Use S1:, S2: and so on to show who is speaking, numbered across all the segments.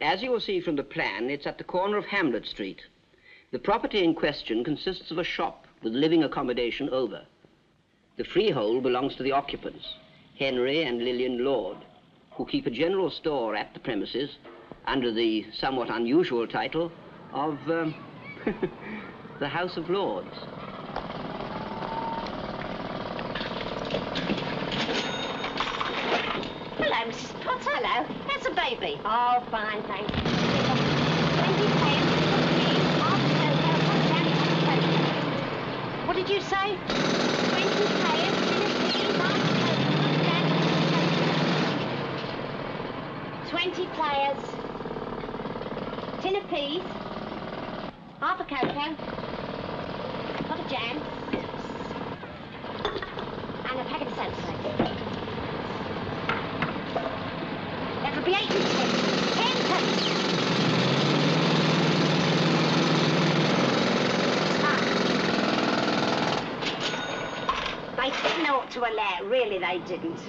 S1: As you will see from the plan, it's at the corner of Hamlet Street. The property in question consists of a shop with living accommodation over. The freehold belongs to the occupants, Henry and Lillian Lord, who keep a general store at the premises under the somewhat unusual title of the House of Lords.
S2: Hello, Mrs. Potts. Hello. How's the baby?
S3: Oh, fine, thanks.
S2: What did you say?
S3: 20 players, 20 players, tin of peas, half a cocoa, pot of jam, and a packet of soap flakes. That'll be 8 and 10. 10
S2: They didn't ought to allow it, really they didn't.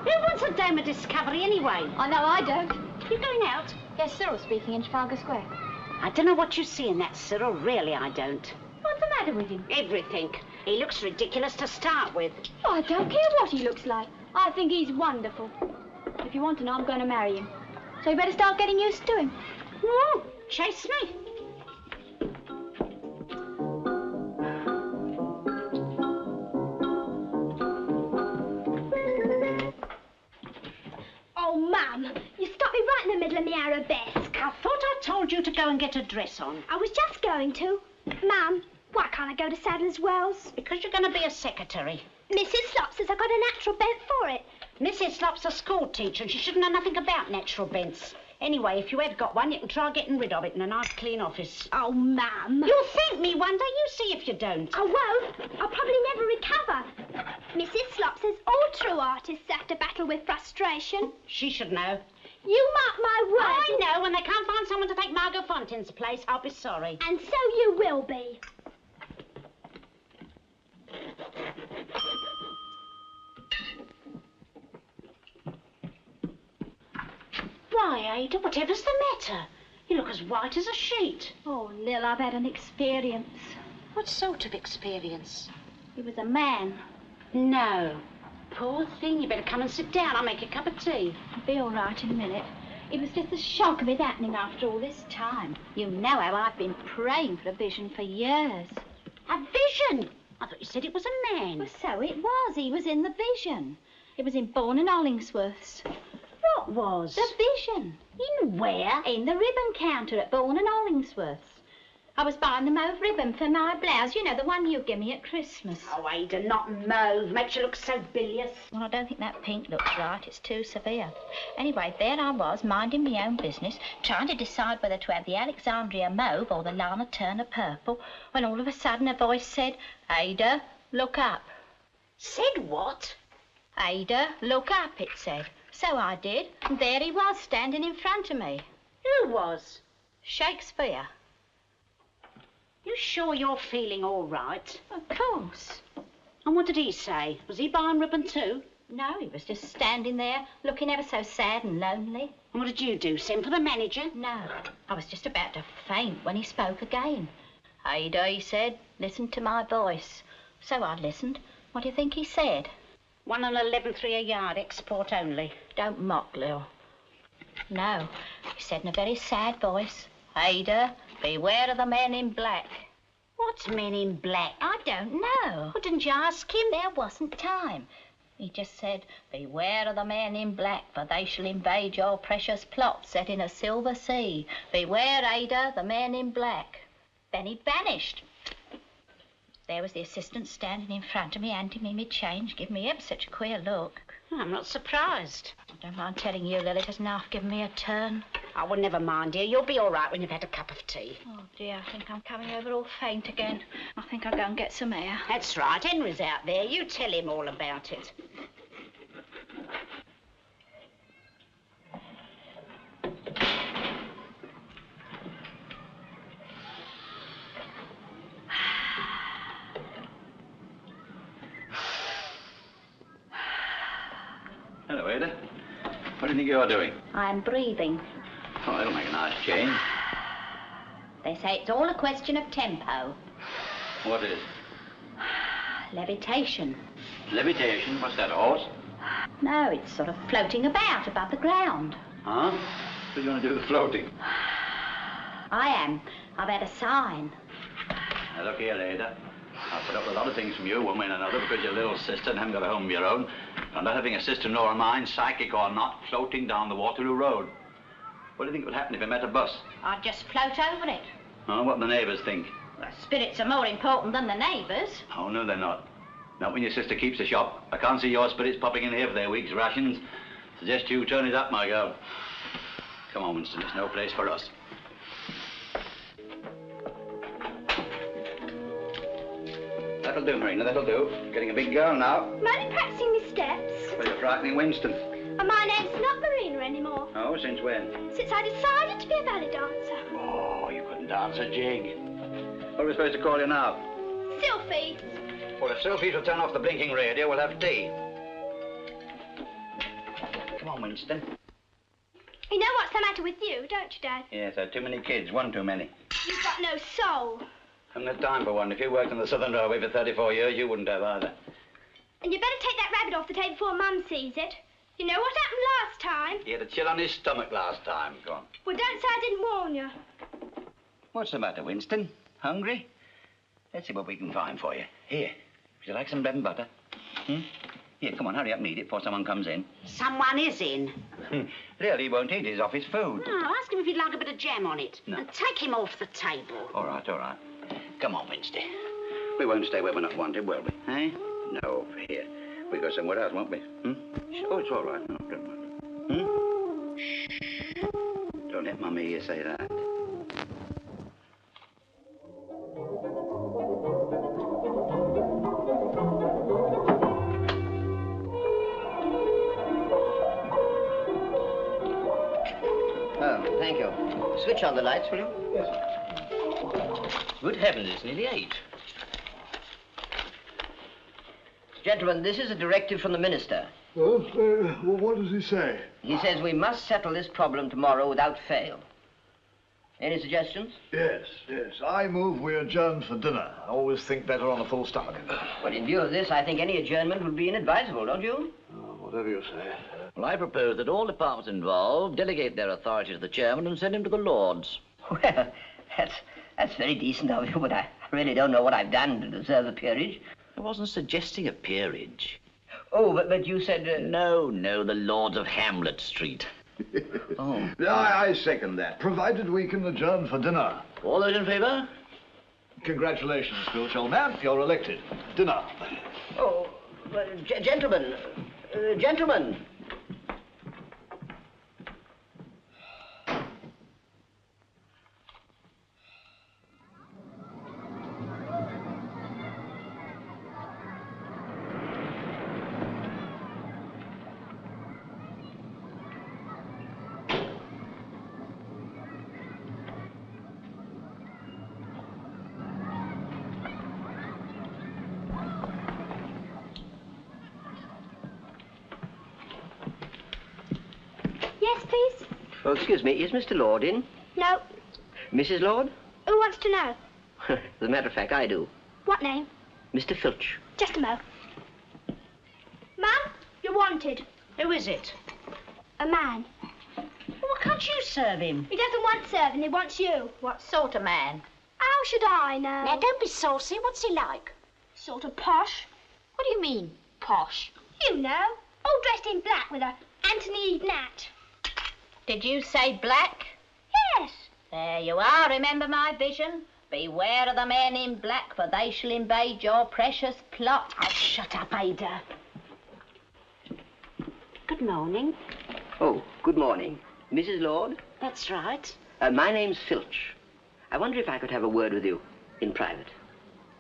S2: Who wants a dame of discovery anyway?
S3: I know I don't.
S2: You going out?
S3: Yes, Cyril speaking in Trafalgar Square.
S2: I don't know what you see in that, Cyril, really I don't.
S3: What's the matter with him?
S2: Everything. He looks ridiculous to start with.
S3: Oh, I don't care what he looks like. I think he's wonderful. If you want to know, I'm going to marry him. So you better start getting used to him.
S2: Whoa, chase me.
S4: Oh, Mum, you stopped me right in the middle of my arabesque.
S2: I thought I told you to go and get a dress on.
S4: I was just going to. Mum, why can't I go to Sadler's Wells?
S2: Because you're going to be a secretary.
S4: Mrs. Slop says I've got a natural bent for it.
S2: Mrs. Slop's a school teacher and she shouldn't know nothing about natural bents. Anyway, if you have got one, you can try getting rid of it in a nice clean office.
S4: Oh, Mum.
S2: You'll thank me one day, you see if you don't.
S4: I won't. I'll probably never recover. Mrs. Slop says all true artists have to battle with frustration.
S2: She should know.
S4: You mark my words.
S2: I know, when they can't find someone to take Margot Fontaine's place, I'll be sorry.
S4: And so you will be.
S2: Why, Ada, whatever's the matter? You look as white as a sheet.
S3: Oh, Lil, I've had an experience.
S2: What sort of experience?
S3: He was a man.
S2: No. Poor thing, you better come and sit down. I'll make you a cup of tea.
S3: I'll be all right in a minute. It was just the shock of it happening after all this time. You know how I've been praying for a vision for years.
S2: A vision? I thought you said it was a man.
S3: Well, so it was. He was in the vision. It was in Bourne and Hollingsworth's.
S2: What was?
S3: The vision.
S2: In where?
S3: In the ribbon counter at Bourne and Hollingsworth's. I was buying the mauve ribbon for my blouse. You know, the one you gave me at Christmas.
S2: Oh, Ada, not mauve. Makes you look so bilious.
S3: Well, I don't think that pink looks right. It's too severe. Anyway, there I was, minding my own business, trying to decide whether to have the Alexandria mauve or the Lana Turner purple, when all of a sudden a voice said, Ada, look up.
S2: Said what?
S3: Ada, look up, it said. So I did, and there he was, standing in front of me.
S2: Who was?
S3: Shakespeare.
S2: You sure you're feeling all right?
S3: Of course.
S2: And what did he say? Was he buying ribbon too?
S3: No, he was just standing there, looking ever so sad and lonely.
S2: And what did you do, send for the manager?
S3: No, I was just about to faint when he spoke again. Ada, he said, listen to my voice. So I listened. What do you think he said?
S2: 1 and 11.3 a yard, export only.
S3: Don't mock, Lil. No, he said in a very sad voice, Ada, beware of the men in black.
S2: What men in black?
S3: I don't know.
S2: Well, didn't you ask him?
S3: There wasn't time. He just said, beware of the men in black, for they shall invade your precious plot set in a silver sea. Beware, Ada, the men in black. Then he vanished. There was the assistant standing in front of me, handing me my change, giving me ever such a queer look.
S2: Oh, I'm not surprised.
S3: I don't mind telling you, Lily, it hasn't half given me a turn.
S2: Oh, well, never mind, dear. You'll be all right when you've had a cup of tea.
S3: Oh, dear, I think I'm coming over all faint again. I think I'll go and get some air.
S2: That's right. Henry's out there. You tell him all about it.
S5: Hello, Ada. What do you think you are doing?
S3: I'm breathing.
S5: Oh, that'll make a nice change.
S3: They say it's all a question of tempo.
S5: What is?
S3: Levitation.
S5: Levitation? What's that, a horse?
S3: No, it's sort of floating about above the ground.
S5: Huh? What are you going to do with floating?
S3: I am. I've had a sign.
S5: Now, look here, Ada. I've put up with a lot of things from you, one way and another, because you're a little sister and haven't got a home of your own. I'm not having a sister-in-law of mine, psychic or not, floating down the Waterloo Road. What do you think would happen if I met a bus?
S3: I'd just float over it.
S5: Oh, what do the neighbours think?
S3: The spirits are more important than the neighbours.
S5: Oh, no, they're not. Not when your sister keeps a shop. I can't see your spirits popping in here for their week's rations. Suggest you turn it up, my girl. Come on, Winston, it's no place for us. That'll do, Marina, that'll do. Getting a big girl now.
S4: I'm only practicing my steps.
S5: Well, you're frightening Winston.
S4: And my name's not Marina anymore.
S5: Oh, since when?
S4: Since I decided to be a ballet dancer.
S5: Oh, you couldn't dance a jig. What are we supposed to call you now?
S4: Sylphie.
S5: Well, if Sophie will turn off the blinking radio, we'll have tea. Come on, Winston.
S4: You know what's the matter with you, don't you, Dad?
S5: Yes, I had too many kids, one too many.
S4: You've got no soul.
S5: Haven't had time for one. If you worked on the Southern Railway for 34 years, you wouldn't have either.
S4: And you better take that rabbit off the table before Mum sees it. You know what happened last time?
S5: He had a chill on his stomach last time. Go on.
S4: Well, don't say I didn't warn you.
S5: What's the matter, Winston? Hungry? Let's see what we can find for you. Here, would you like some bread and butter? Here, come on, hurry up and eat it before someone comes in.
S2: Someone is in.
S5: Really, he won't eat his office food.
S2: Oh, ask him if he'd like a bit of jam on it.
S5: No.
S2: And take him off the table.
S5: All right, all right. Come on, Winston. We won't stay where we're not wanted, will we? Eh? No, over here. We'll go somewhere else, won't we? Oh, it's all right. No, don't mind. Shh. Don't let Mummy hear you say that.
S1: Oh, thank you. Switch on the lights, will you?
S6: Yes.
S1: Good heavens, it's nearly 8. Gentlemen, this is a directive from the minister.
S6: Well, what does he say?
S1: He says we must settle this problem tomorrow without fail. Any suggestions?
S6: Yes. I move we adjourn for dinner. I always think better on a full stomach.
S1: Well, in view of this, I think any adjournment would be inadvisable, don't you?
S6: Oh, whatever you say.
S7: Well, I propose that all departments involved delegate their authority to the chairman and send him to the Lords.
S1: Well, that's very decent of you, but I really don't know what I've done to deserve a peerage.
S7: I wasn't suggesting a peerage.
S1: Oh, but you said...
S7: No, the Lords of Hamlet Street.
S1: Oh.
S6: I second that, provided we can adjourn for dinner.
S7: All those in favour?
S6: Congratulations, Filch, old man. You're elected. Dinner.
S1: Oh, well, gentlemen. Gentlemen.
S4: Yes, please?
S1: Oh, excuse me, is Mr. Lord in?
S4: No.
S1: Mrs. Lord?
S4: Who wants to know?
S1: As a matter of fact, I do.
S4: What name?
S1: Mr. Filch.
S4: Just a mo. Mum, you're wanted.
S2: Who is it?
S4: A man.
S2: Well, why can't you serve him?
S4: He doesn't want serving, he wants you.
S3: What sort of man?
S4: How should I know?
S2: Now, don't be saucy. What's he like?
S4: Sort of posh.
S2: What do you mean, posh?
S4: You know. All dressed in black with a Anthony Eve Nat.
S3: Did you say black?
S4: Yes.
S3: There you are, remember my vision? Beware of the men in black, for they shall invade your precious plot.
S2: Oh, shut up, Ada. Good morning.
S1: Oh, good morning. Mrs. Lord?
S2: That's right.
S1: My name's Filch. I wonder if I could have a word with you in private.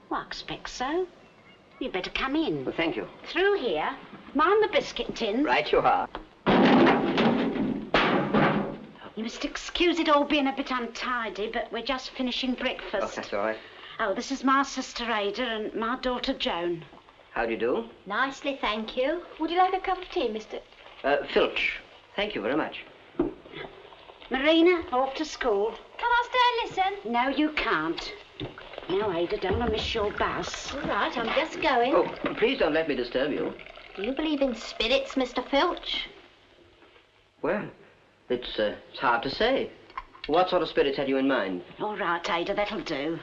S2: Well, I expect so. You'd better come in.
S1: Well, thank you.
S2: Through here. Mind the biscuit tin.
S1: Right you are.
S2: You must excuse it all being a bit untidy, but we're just finishing breakfast.
S1: Oh, that's all right.
S2: Oh, this is my sister Ada and my daughter Joan.
S1: How do you do?
S3: Nicely, thank you.
S4: Would you like a cup of tea, Mr.
S1: Filch. Thank you very much.
S2: Marina, off to school.
S4: Can I stay and listen?
S2: No, you can't. Now, Ada, don't want to miss your bus.
S3: All right, I'm just going.
S1: Oh, please don't let me disturb you.
S3: Do you believe in spirits, Mr. Filch?
S1: Well, it's hard to say. What sort of spirits had you in mind?
S2: All right, Ada, that'll do.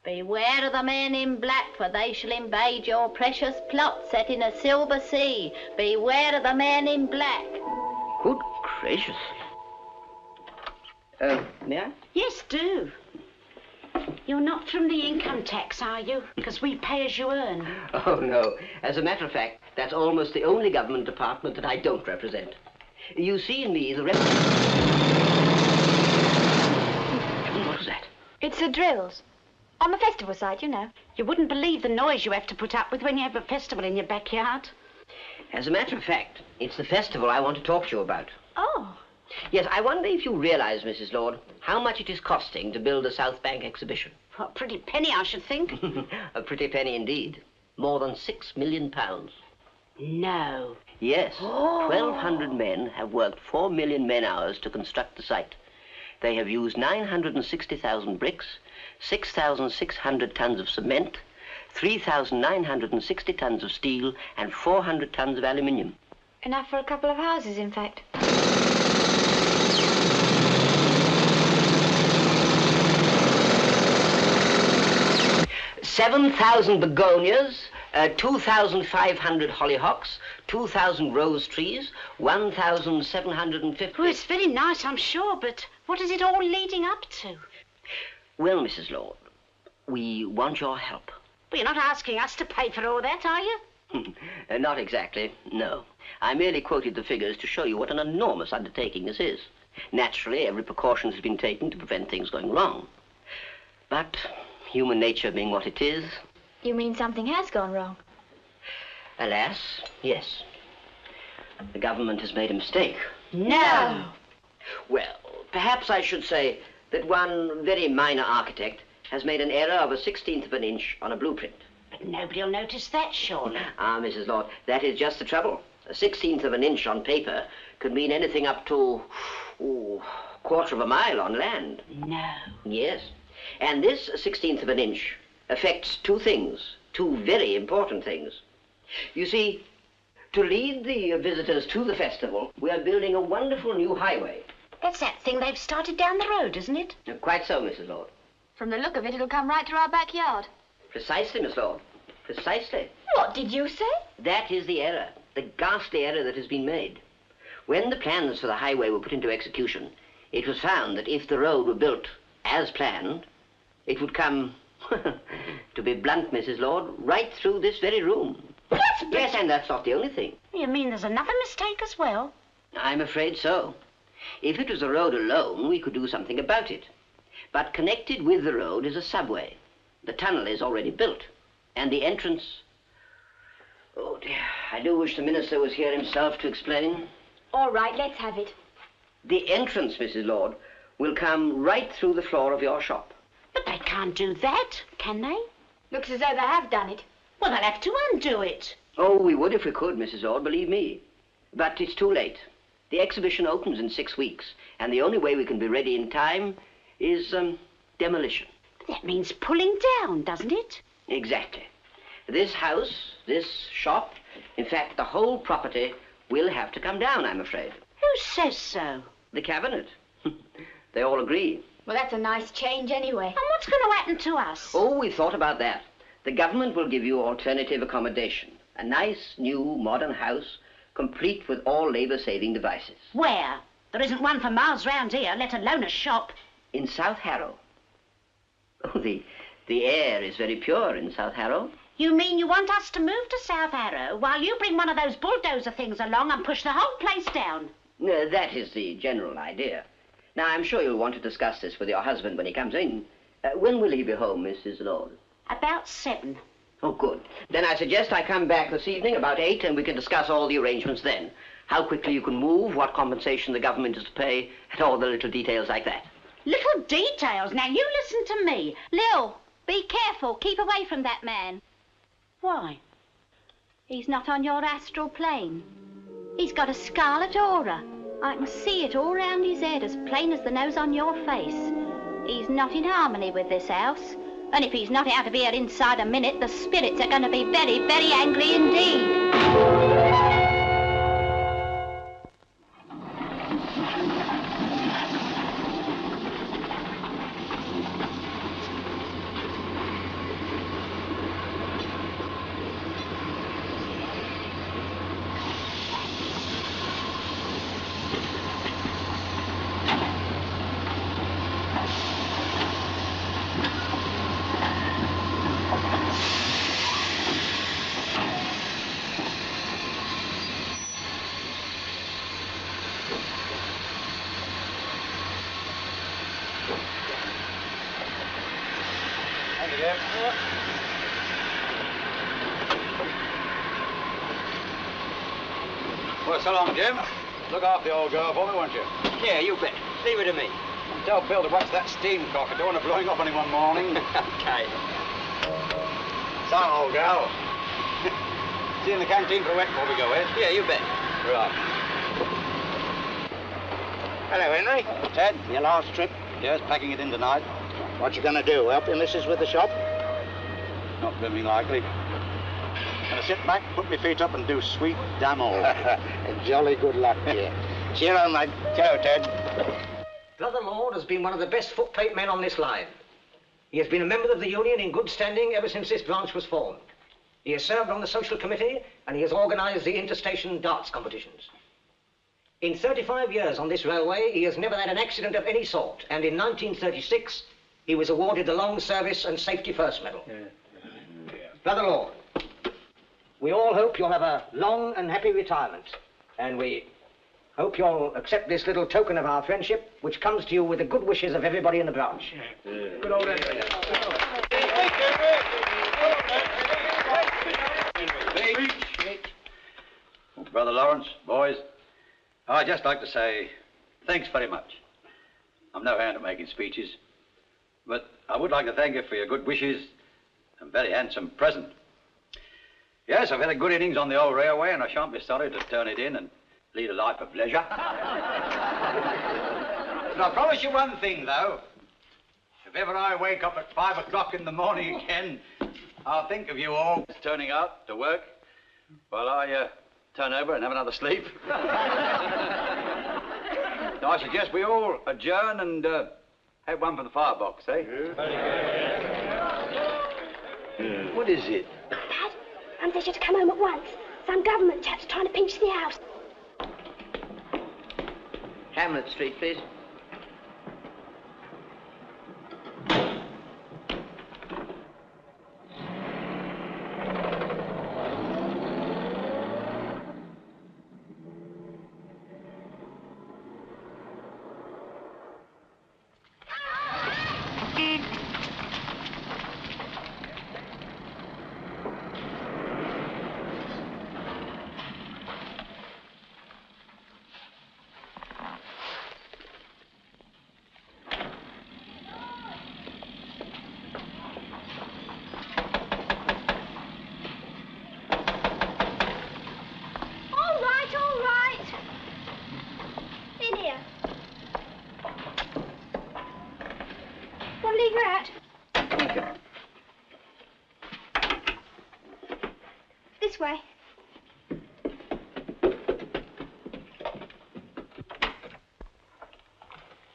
S3: Beware of the men in black, for they shall invade your precious plot set in a silver sea. Beware of the men in black.
S1: Good gracious. May I?
S2: Yes, do. You're not from the income tax, are you? Because we pay as you earn.
S1: Oh, no. As a matter of fact, that's almost the only government department that I don't represent. You see in me the What was that?
S4: It's the drills. On the festival side, you know.
S2: You wouldn't believe the noise you have to put up with when you have a festival in your backyard.
S1: As a matter of fact, it's the festival I want to talk to you about.
S4: Oh.
S1: Yes, I wonder if you realize, Mrs. Lord, how much it is costing to build a South Bank exhibition.
S2: What a pretty penny, I should think.
S1: A pretty penny indeed. More than £6 million.
S2: No.
S1: Yes.
S2: Oh.
S1: 1,200 men have worked 4 million man-hours to construct the site. They have used 960,000 bricks, 6,600 tons of cement, 3,960 tons of steel, and 400 tons of aluminium.
S4: Enough for a couple of houses, in fact.
S1: 7,000 begonias, 2,500 hollyhocks, 2,000 rose trees, 1,750...
S2: Oh, it's very nice, I'm sure, but what is it all leading up to?
S1: Well, Mrs. Lord, we want your help.
S2: But you're not asking us to pay for all that, are you?
S1: Not exactly, no. I merely quoted the figures to show you what an enormous undertaking this is. Naturally, every precaution has been taken to prevent things going wrong. But human nature being what it is...
S4: You mean something has gone wrong?
S1: Alas, yes. The government has made a mistake.
S2: No!
S1: Well, perhaps I should say that one very minor architect has made an error of a 1/16 of an inch on a blueprint.
S2: But nobody will notice that, surely.
S1: Ah, Mrs. Lord, that is just the trouble. A 1/16 of an inch on paper could mean anything up to, quarter of a mile on land.
S2: No.
S1: Yes. And this 1/16 of an inch affects two things, two very important things. You see, to lead the visitors to the festival, we are building a wonderful new highway.
S2: That's that thing they've started down the road, isn't it?
S1: Quite so, Mrs. Lord.
S4: From the look of it, it'll come right through our backyard.
S1: Precisely, Miss Lord. Precisely.
S4: What did you say?
S1: That is the error, the ghastly error that has been made. When the plans for the highway were put into execution, it was found that if the road were built as planned, it would come, to be blunt, Mrs. Lord, right through this very room. Yes, and that's not the only thing.
S2: You mean there's another mistake as well?
S1: I'm afraid so. If it was the road alone, we could do something about it. But connected with the road is a subway. The tunnel is already built. And the entrance... Oh, dear. I do wish the minister was here himself to explain.
S4: All right, let's have it.
S1: The entrance, Mrs. Lord, will come right through the floor of your shop.
S2: But they can't do that, can they?
S4: Looks as though they have done it.
S2: Well, they'll have to undo it.
S1: Oh, we would if we could, Mrs. Lord, believe me. But it's too late. The exhibition opens in 6 weeks, and the only way we can be ready in time is, demolition.
S2: That means pulling down, doesn't it?
S1: Exactly. This house, this shop, in fact, the whole property will have to come down, I'm afraid.
S2: Who says so?
S1: The cabinet. They all agree.
S4: Well, that's a nice change anyway.
S2: And what's going to happen to us?
S1: Oh, we've thought about that. The government will give you alternative accommodation. A nice, new, modern house, complete with all labor-saving devices.
S2: Where? There isn't one for miles round here, let alone a shop.
S1: In South Harrow. Oh, the air is very pure in South Harrow.
S2: You mean you want us to move to South Harrow while you bring one of those bulldozer things along and push the whole place down?
S1: That is the general idea. Now, I'm sure you'll want to discuss this with your husband when he comes in. When will he be home, Mrs. Lord?
S2: About 7.
S1: Oh, good. Then I suggest I come back this evening about 8 and we can discuss all the arrangements then. How quickly you can move, what compensation the government is to pay, and all the little details like that.
S2: Little details? Now, you listen to me.
S3: Lil, be careful. Keep away from that man.
S2: Why?
S3: He's not on your astral plane. He's got a scarlet aura. I can see it all round his head, as plain as the nose on your face. He's not in harmony with this house. And if he's not out of here inside a minute, the spirits are going to be very, very angry indeed.
S5: Well, so long, Jim. Look after the old girl for me, won't you?
S1: Yeah, you bet. Leave it to me.
S5: Tell Bill to watch that steam cock. I don't want it blowing up on him one morning.
S1: Okay.
S5: So long, old girl. See you in the canteen for a wet before we go, eh?
S1: Yeah, you bet.
S5: Right.
S8: Hello, Henry.
S5: Ted?
S8: Your last trip?
S5: Yes, packing it in tonight.
S8: What you gonna do? Help your missus with the shop?
S5: Not very likely. Gonna sit back, put my feet up and do sweet damn all.
S8: Jolly good luck to you. Cheerio, mate. Cheerio, Ted.
S9: Brother Lord has been one of the best footplate men on this line. He has been a member of the union in good standing ever since this branch was formed. He has served on the social committee and he has organised the interstation darts competitions. In 35 years on this railway, he has never had an accident of any sort, and in 1936, he was awarded the Long Service and Safety First Medal. Brother Lord, we all hope you'll have a long and happy retirement, and we hope you'll accept this little token of our friendship, which comes to you with the good wishes of everybody in the branch.
S5: Good old Henry. Brother Lawrence, boys, I'd just like to say thanks very much. I'm no hand at making speeches, but I would like to thank you for your good wishes and very handsome present. Yes, I've had a good innings on the old railway, and I shan't be sorry to turn it in and lead a life of leisure. But I promise you one thing, though. If ever I wake up at 5 o'clock in the morning again, I'll think of you all turning out to work while I turn over and have another sleep. So I suggest we all adjourn and have one for the firebox, eh?
S8: What is it?
S4: Dad, I'm said you to come home at once. Some government chap's trying to pinch the house.
S1: Hamlet Street, please.
S4: All right. In here. Want to leave her out? This way.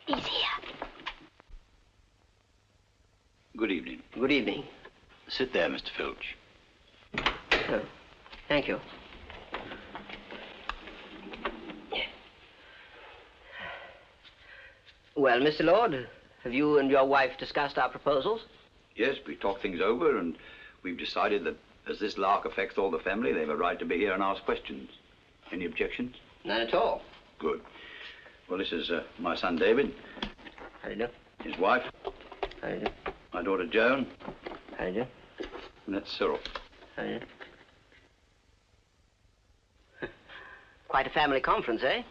S4: He's here.
S5: Good evening.
S1: Good evening.
S5: Sit there, Mr. Filch.
S1: Oh, thank you. Well, Mr. Lord, have you and your wife discussed our proposals?
S5: Yes, we talked things over, and we've decided that as this lark affects all the family, they have a right to be here and ask questions. Any objections?
S1: None at all.
S5: Good. Well, this is my son, David.
S1: How do you do?
S5: His wife.
S1: How do you do?
S5: My daughter, Joan.
S1: How do you do?
S5: And that's Cyril.
S1: How do you do? Quite a family conference, eh?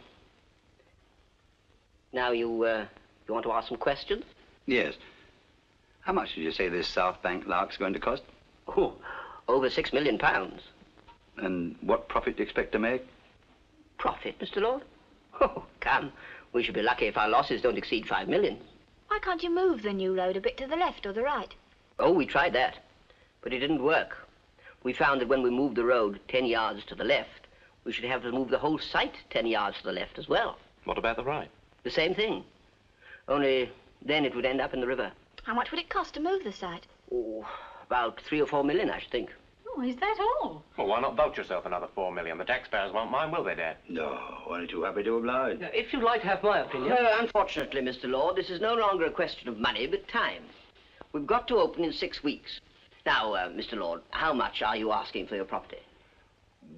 S1: Now, you want to ask some questions?
S5: Yes. How much did you say this South Bank lark's going to cost?
S1: Oh, over £6 million.
S5: And what profit do you expect to make?
S1: Profit, Mr. Lord? Oh, come. We should be lucky if our losses don't exceed 5 million.
S10: Why can't you move the new load a bit to the left or the right?
S1: Oh, we tried that, but it didn't work. We found that when we moved the road 10 yards to the left, we should have to move the whole site 10 yards to the left as well.
S11: What about the right?
S1: The same thing. Only then it would end up in the river.
S10: How much would it cost to move the site?
S1: Oh, about 3 or 4 million, I should think.
S10: Oh, is that all?
S11: Well, why not vote yourself another 4 million? The taxpayers won't mind, will they, Dad?
S5: No, only too happy to oblige.
S1: Now, if you'd like to have my opinion... Well, unfortunately, Mr. Lord, this is no longer a question of money, but time. We've got to open in 6 weeks. Now, Mr. Lord, how much are you asking for your property?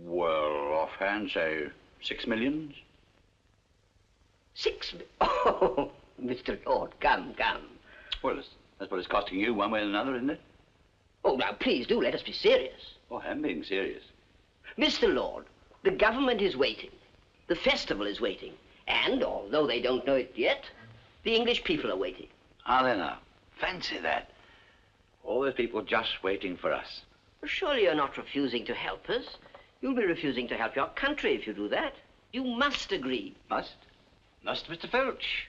S5: Well, offhand, say 6 millions.
S1: 6 Oh, Mr. Lord, come.
S5: Well, that's what it's costing you one way or another, isn't it?
S1: Oh, now, please do let us be serious.
S5: Oh, I am being serious.
S1: Mr. Lord, the government is waiting. The festival is waiting. And, although they don't know it yet, the English people are waiting.
S5: Are they now? Fancy that. All those people just waiting for us.
S1: Well, surely you're not refusing to help us. You'll be refusing to help your country if you do that. You must agree.
S5: Must? Must, Mr. Filch.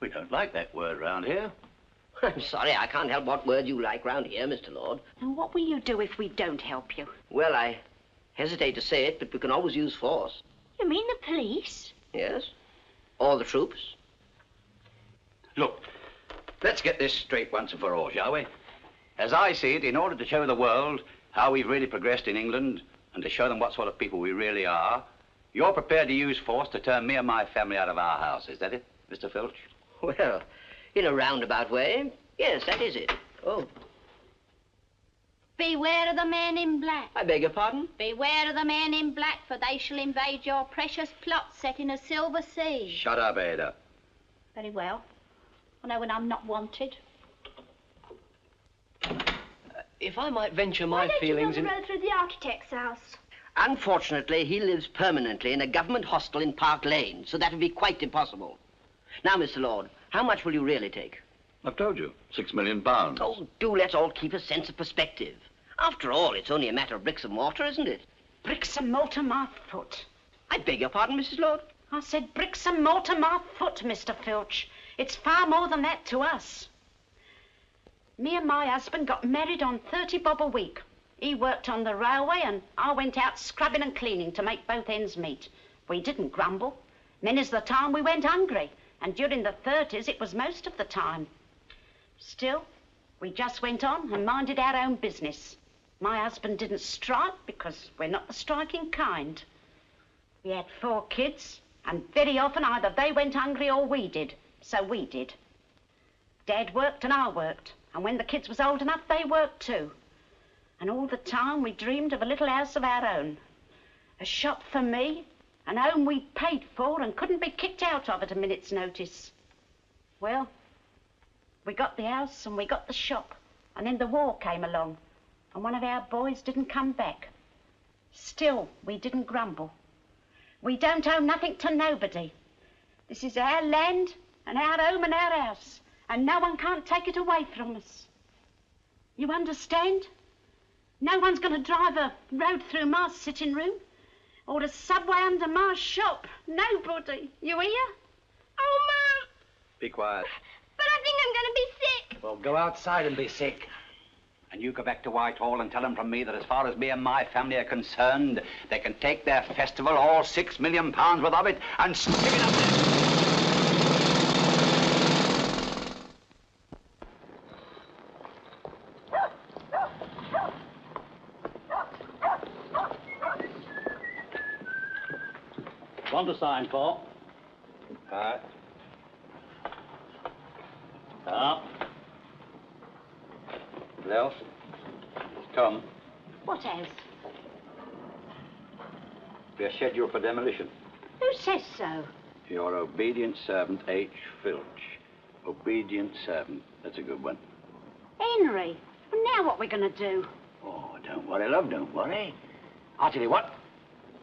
S5: We don't like that word round here.
S1: I'm sorry, I can't help what word you like round here, Mr. Lord.
S2: And what will you do if we don't help you?
S1: Well, I hesitate to say it, but we can always use force.
S2: You mean the police?
S1: Yes. Or the troops.
S5: Look, let's get this straight once and for all, shall we? As I see it, in order to show the world how we've really progressed in England and to show them what sort of people we really are, you're prepared to use force to turn me and my family out of our house. Is that it, Mr. Filch?
S1: Well, in a roundabout way, yes, that is it. Oh.
S3: Beware of the man in black.
S1: I beg your pardon?
S3: Beware of the man in black, for they shall invade your precious plot set in a silver sea.
S5: Shut up, Ada.
S3: Very well. I know when I'm not wanted.
S12: If I might venture my feelings in...
S4: Why don't you build a road through the architect's house?
S1: Unfortunately, he lives permanently in a government hostel in Park Lane, so that would be quite impossible. Now, Mr. Lord, how much will you really take?
S5: I've told you, £6 million.
S1: Oh, do let's all keep a sense of perspective. After all, it's only a matter of bricks and mortar, isn't it?
S2: Bricks and mortar, my foot.
S1: I beg your pardon, Mrs. Lord?
S2: I said bricks and mortar, my foot, Mr. Filch. It's far more than that to us. Me and my husband got married on 30 bob a week. He worked on the railway and I went out scrubbing and cleaning to make both ends meet. We didn't grumble. Many's the time we went hungry, and during the 30s it was most of the time. Still, we just went on and minded our own business. My husband didn't strike because we're not the striking kind. We had 4 kids, and very often either they went hungry or we did, so we did. Dad worked and I worked, and when the kids was old enough, they worked too. And all the time we dreamed of a little house of our own. A shop for me, an home we paid for and couldn't be kicked out of at a minute's notice. Well, we got the house and we got the shop, and then the war came along, and one of our boys didn't come back. Still, we didn't grumble. We don't owe nothing to nobody. This is our land and our home and our house, and no one can't take it away from us. You understand? No one's going to drive a road through my sitting room or a subway under my shop. Nobody. You hear?
S4: Oh, Mum,
S5: Be quiet.
S4: but I think I'm going to be sick.
S5: Well, go outside and be sick. And you go back to Whitehall and tell them from me that as far as me and my family are concerned, they can take their festival, all £6 million worth of it, and stick it up there.
S13: Want to sign for? Up.
S5: What else? Tom,
S2: What else?
S5: we are scheduled for demolition.
S2: Who says so?
S5: Your obedient servant, H. Filch. Obedient servant. That's a good one.
S2: Henry. Well, now what we're going to do?
S5: Oh, don't worry, love, don't worry. I'll tell you what.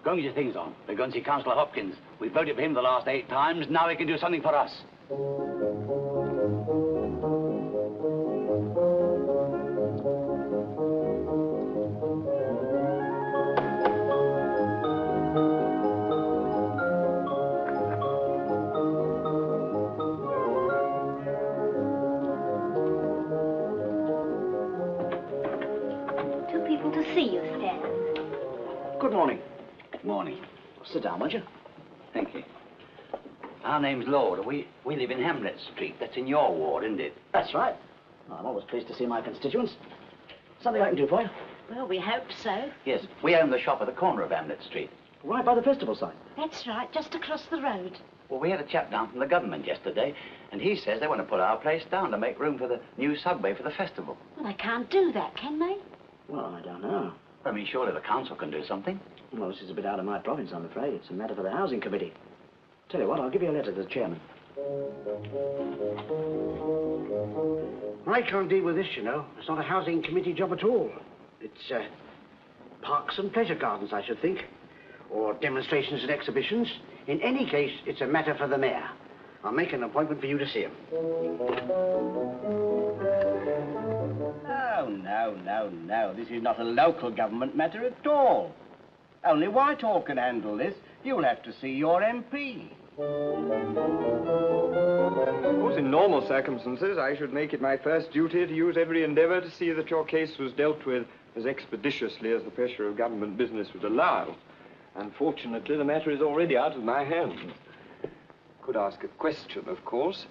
S5: Go and get your things on. We're going to see Councillor Hopkins. We voted for him the last 8 times. Now he can do something for us. Good morning. Good morning. Sit down, won't you? Thank you. Our name's Lord. We live in Hamlet Street. That's in your ward, isn't it?
S14: That's right. I'm always pleased to see my constituents. Something I can do for you?
S2: Well, we hope so.
S5: Yes, we own the shop at the corner of Hamlet Street.
S14: Right by the festival site.
S2: That's right, just across the road.
S5: Well, we had a chap down from the government yesterday, and he says they want to put our place down to make room for the new subway for the festival.
S2: Well, they can't do that, can they?
S14: Well, I don't know.
S5: I mean, surely the council can do something.
S14: Well, this is a bit out of my province, I'm afraid. It's a matter for the housing committee. Tell you what, I'll give you a letter to the chairman.
S9: I can't deal with this, you know. It's not a housing committee job at all. It's parks and pleasure gardens, I should think. Or demonstrations and exhibitions. In any case, it's a matter for the mayor. I'll make an appointment for you to see him.
S15: No. This is not a local government matter at all. Only Whitehall can handle this. You'll have to see your MP.
S16: Of course, in normal circumstances, I should make it my first duty to use every endeavour to see that your case was dealt with as expeditiously as the pressure of government business would allow. Unfortunately, the matter is already out of my hands. Could ask a question, of course,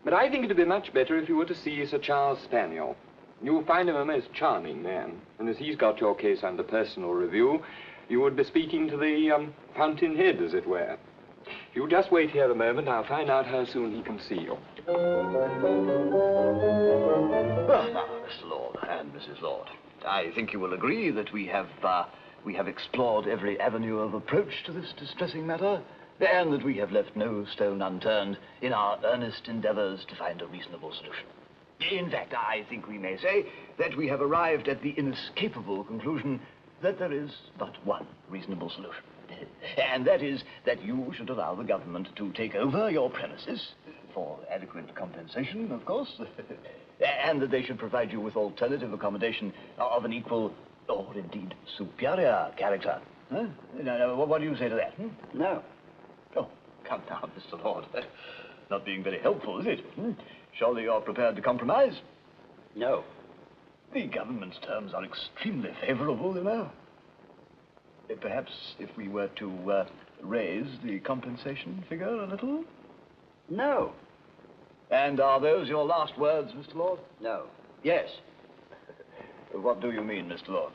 S16: but I think it would be much better if you were to see Sir Charles Spaniel. You'll find him a most charming man, and as he's got your case under personal review, you would be speaking to the fountainhead, as it were. If you just wait here a moment, I'll find out how soon he can see you.
S6: Well, now, Mr. Lord and Mrs. Lord, I think you will agree that we have explored every avenue of approach to this distressing matter, and that we have left no stone unturned in our earnest endeavors to find a reasonable solution. In fact, I think we may say that we have arrived at the inescapable conclusion that there is but one reasonable solution. And that is that you should allow the government to take over your premises, for adequate compensation, of course, and that they should provide you with alternative accommodation of an equal, or indeed superior character. Huh? Now, what do you say to that? No. Oh, come now, Mr. Lord. Not being very helpful, is it? Surely you're prepared to compromise? No. The government's terms are extremely favorable, you know. Perhaps if we were to raise the compensation figure a little? No. And are those your last words, Mr. Lord? No. Yes. What do you mean, Mr. Lord?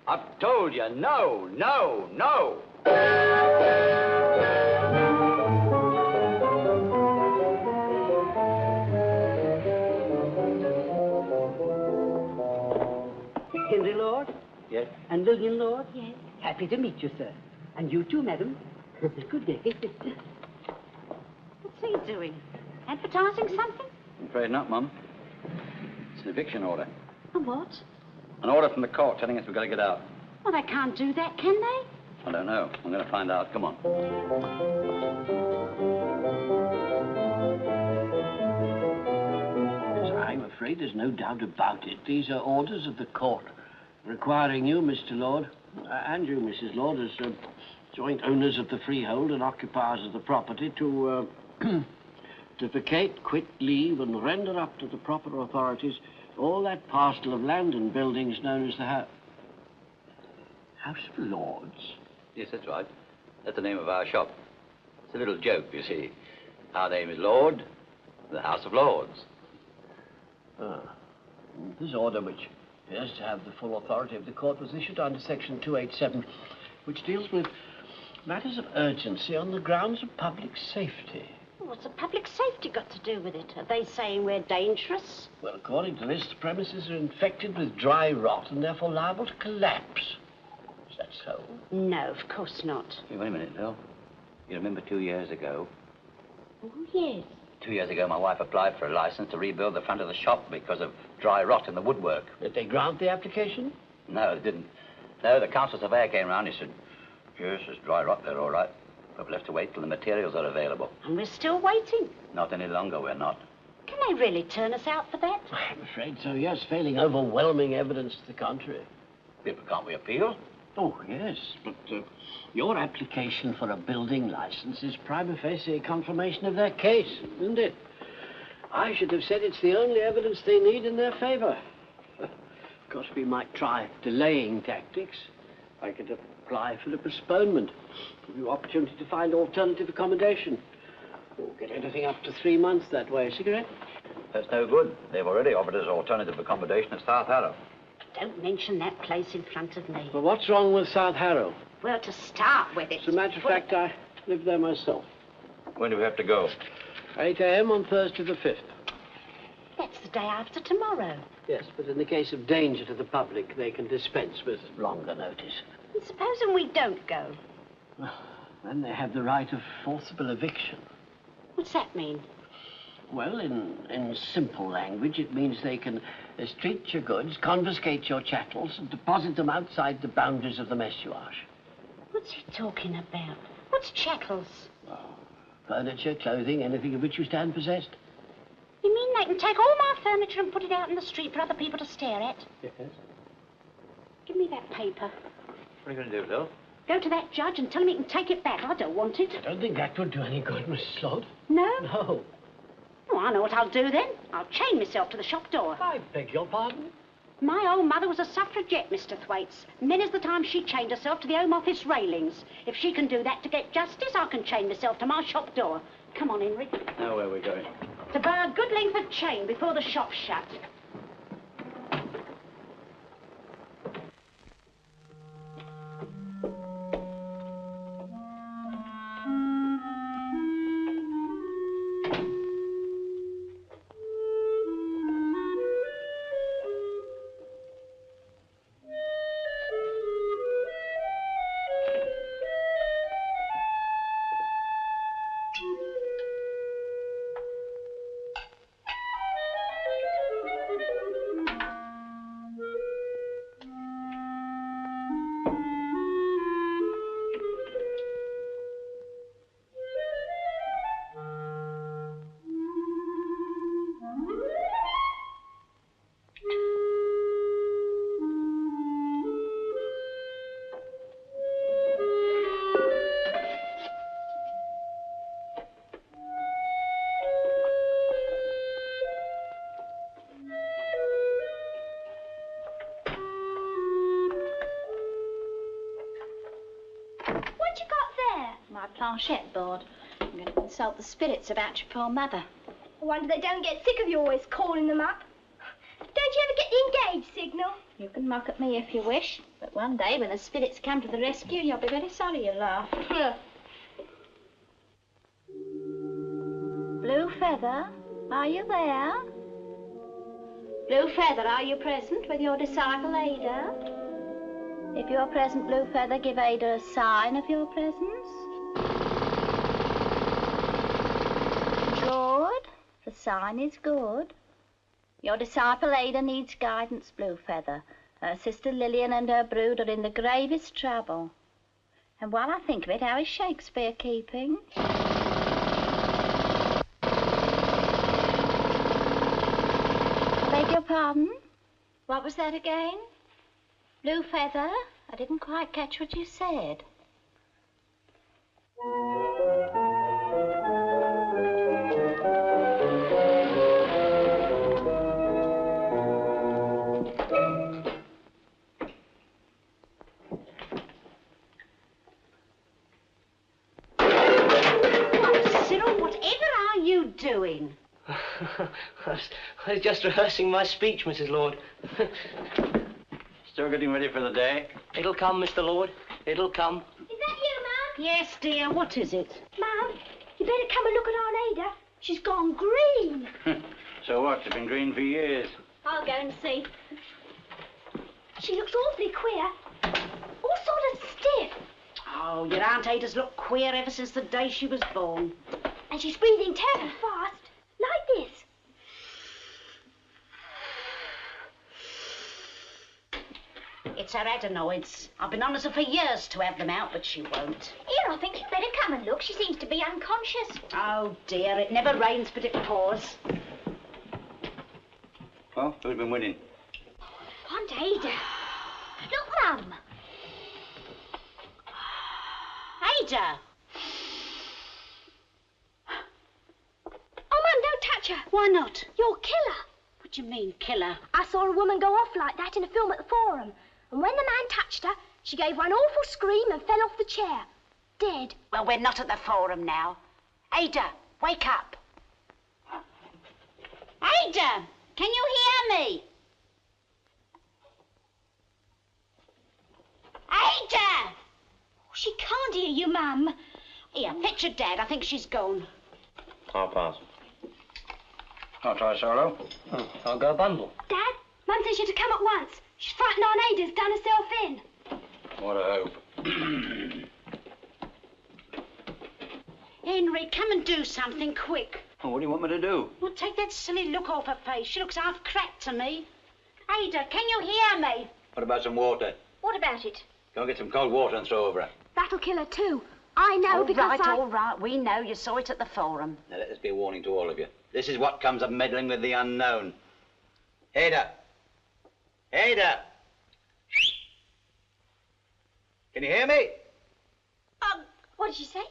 S6: I've told you, no.
S1: Henry Lord?
S5: Yes?
S1: And Lillian Lord?
S2: Yes.
S1: Happy to meet you, sir. And you too, madam. Good day.
S2: What's he doing? Advertising something?
S5: I'm afraid not, Mum. It's an eviction order.
S2: A what?
S5: An order from the court telling us we've got to get out.
S2: Well, they can't do that, can they?
S5: I don't know. I'm going to find out. Come on.
S15: I'm afraid there's no doubt about it. These are orders of the court requiring you, Mr. Lord, and you, Mrs. Lord, as joint owners of the freehold and occupiers of the property to to vacate, quit, leave, and render up to the proper authorities all that parcel of land and buildings known as the House of Lords.
S5: Yes, that's right. That's the name of our shop. It's a little joke, you see. Our name is Lord, the House of Lords.
S15: This order, which appears to have the full authority of the court, was issued under Section 287, which deals with matters of urgency on the grounds of public safety.
S2: What's the public safety got to do with it? Are they saying we're dangerous?
S15: Well, according to this, the premises are infected with dry rot and therefore liable to collapse. Is that so?
S2: No, of course not.
S5: Hey, wait a minute, Bill. You remember 2 years ago?
S2: Oh, yes.
S5: 2 years ago, my wife applied for a license to rebuild the front of the shop because of dry rot in the woodwork.
S15: Did they grant the application?
S5: No, they didn't. No, the council surveyor came round. He said, yes, there's dry rot there, all right. But we'll have to wait till the materials are available.
S2: And we're still waiting.
S5: Not any longer, we're not.
S2: Can they really turn us out for that?
S15: I'm afraid so, yes, failing overwhelming evidence to the contrary.
S5: But can't we appeal?
S15: Oh, yes, but your application for a building license is prima facie a confirmation of their case, isn't it? I should have said it's the only evidence they need in their favor. Of course, we might try delaying tactics. I could apply for the postponement. Give you opportunity to find alternative accommodation. We'll get anything up to 3 months that way. Cigarette?
S5: That's no good. They've already offered us alternative accommodation at South Harrow.
S2: Don't mention that place in front of me.
S15: Well, what's wrong with South Harrow?
S2: Well, to start with, it's...
S15: As a matter of fact, I live there myself.
S5: When do we have to go?
S15: 8 a.m. on Thursday the 5th.
S2: That's the day after tomorrow.
S15: Yes, but in the case of danger to the public, they can dispense with longer notice.
S2: And supposing we don't go?
S15: Then they have the right of forcible eviction.
S2: What's that mean?
S15: Well, in simple language, it means they can estreat your goods, confiscate your chattels, and deposit them outside the boundaries of the messuage.
S2: What's he talking about? What's chattels?
S15: Furniture, clothing, anything of which you stand possessed.
S2: You mean they can take all my furniture and put it out in the street for other people to stare at?
S15: Yes.
S2: Give me that paper.
S5: What are you going to do, Bill?
S2: Go to that judge and tell him he can take it back. I don't want it.
S15: I don't think that would do any good, Mrs. Lord.
S2: No?
S15: No.
S2: Oh, I know what I'll do then. I'll chain myself to the shop door.
S15: I beg your pardon?
S2: My old mother was a suffragette, Mr. Thwaites. Many's the time she chained herself to the Home Office railings. If she can do that to get justice, I can chain myself to my shop door. Come on, Henry.
S5: Now, where are we going?
S2: To buy a good length of chain before the shop's shut.
S3: Planchette board. I'm going to consult the spirits about your poor mother.
S4: I wonder they don't get sick of you always calling them up. Don't you ever get the engaged signal?
S3: You can mock at me if you wish, but one day when the spirits come to the rescue, you'll be very sorry you laughed. Blue Feather, are you there? Blue Feather, are you present with your disciple Ada? If you're present, Blue Feather, give Ada a sign of your presence. Good. The sign is good. Your disciple Ada needs guidance, Blue Feather. Her sister Lillian and her brood are in the gravest trouble. And while I think of it, how is Shakespeare keeping? I beg your pardon? What was that again? Blue Feather? I didn't quite catch what you said.
S2: Doing?
S12: I was just rehearsing my speech, Mrs. Lord.
S5: Still getting ready for the day?
S12: It'll come, Mr. Lord. It'll come.
S4: Is that you, Mum?
S2: Yes, dear. What is it?
S4: Mum, you better come and look at Aunt Ada. She's gone green.
S5: So what? She's been green for years.
S4: I'll go and see. She looks awfully queer. All sort of stiff.
S2: Oh, your Aunt Ada's looked queer ever since the day she was born.
S4: And she's breathing terribly fast, like this.
S2: It's her adenoids. I've been on her for years to have them out, but she won't.
S4: Here, I think you'd better come and look. She seems to be unconscious.
S2: Oh, dear, it never rains, but it pours.
S5: Well, who's been winning?
S4: Aunt Ada. Look, Mum.
S2: Ada!
S4: Oh, Mum, don't touch her.
S2: Why not?
S4: You'll kill her.
S2: What do you mean, kill her?
S4: I saw a woman go off like that in a film at the Forum. And when the man touched her, She gave one awful scream and fell off the chair. Dead.
S2: Well, we're not at the forum now. Ada, wake up. Ada, can you hear me? Ada!
S4: She can't hear you, Mum.
S2: Here, fetch your dad. I think she's gone.
S11: I'll pass.
S5: I'll try solo.
S11: Oh, I'll go bundle.
S4: Dad, Mum says you're to come at once. She's frightened Aunt Ada's done herself in.
S5: What a hope.
S2: Henry, come and do something quick.
S5: Oh, what do you want me to do?
S2: Well, take that silly look off her face. She looks half cracked to me. Ada, can you hear me?
S5: What about some water?
S4: What about it?
S5: Go and get some cold water and throw over her.
S4: That'll kill her too. I know because
S2: All right. We know you saw it at the forum.
S5: Now, let this be a warning to all of you. This is what comes of meddling with the unknown. Ada! Ada! Can you hear me?
S4: What did she say?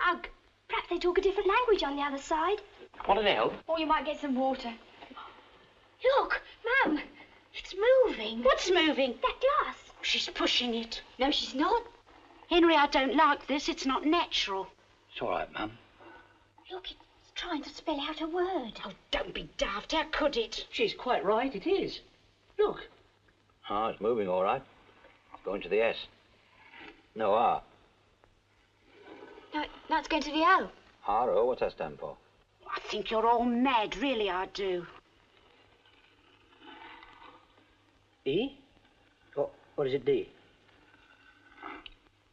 S4: Ugh. Perhaps they talk a different language on the other side.
S11: Want an help?
S4: Or you might get some water. Look, Mum. It's moving.
S2: What's moving?
S4: That glass.
S2: She's pushing it.
S4: No, she's not.
S2: Henry, I don't like this. It's not natural.
S5: It's all right, Mum.
S4: Look, it's trying to spell out a word.
S2: Oh, don't be daft. How could it?
S12: She's quite right, it is. Look.
S5: Ah, it's moving all right. It's going to the S. No, R.
S4: No, it's going to the O.
S5: R-O, what's that stand for?
S2: I think you're all mad. Really, I do.
S12: E? What is it, D?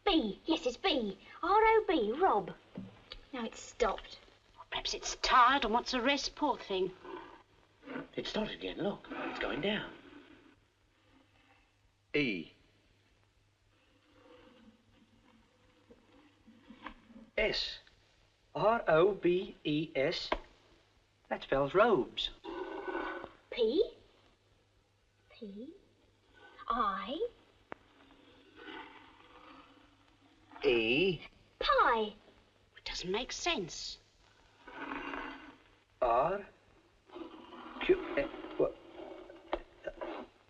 S4: B. Yes, it's B. R-O-B, Rob. Now it's stopped.
S2: Well, perhaps it's tired and wants a rest, poor thing.
S12: It started again, look. It's going down.
S5: E.
S12: S. R-O-B-E-S. That spells robes.
S4: P. P. I.
S5: E.
S4: Pie.
S2: It doesn't make sense.
S12: R. Q. What?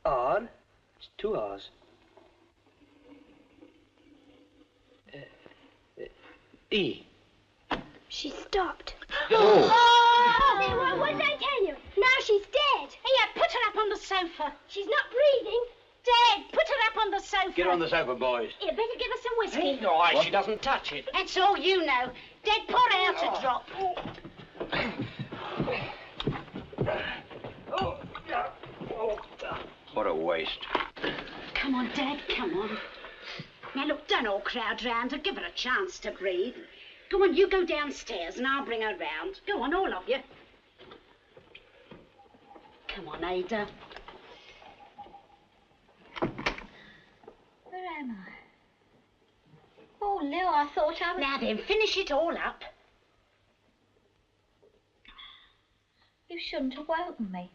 S12: R. It's two R's. E.
S4: She stopped.
S5: Oh!
S4: What did I tell you? Now she's dead.
S2: Here, put her up on the sofa.
S4: She's not breathing.
S2: Dad, put her up on the sofa.
S5: Get her on the sofa, boys.
S4: Here, better give her some whiskey.
S12: No, why, she doesn't touch it.
S2: That's all you know. Dad, pour out a drop.
S5: What a waste.
S2: Come on, Dad, come on. Now, look, don't all crowd round her. Give her a chance to breathe. Go on, you go downstairs and I'll bring her round. Go on, all of you. Come on, Ada.
S3: Where am I? Oh, Lil, I thought I was...
S2: Now then, finish it all up.
S3: You shouldn't have woken me.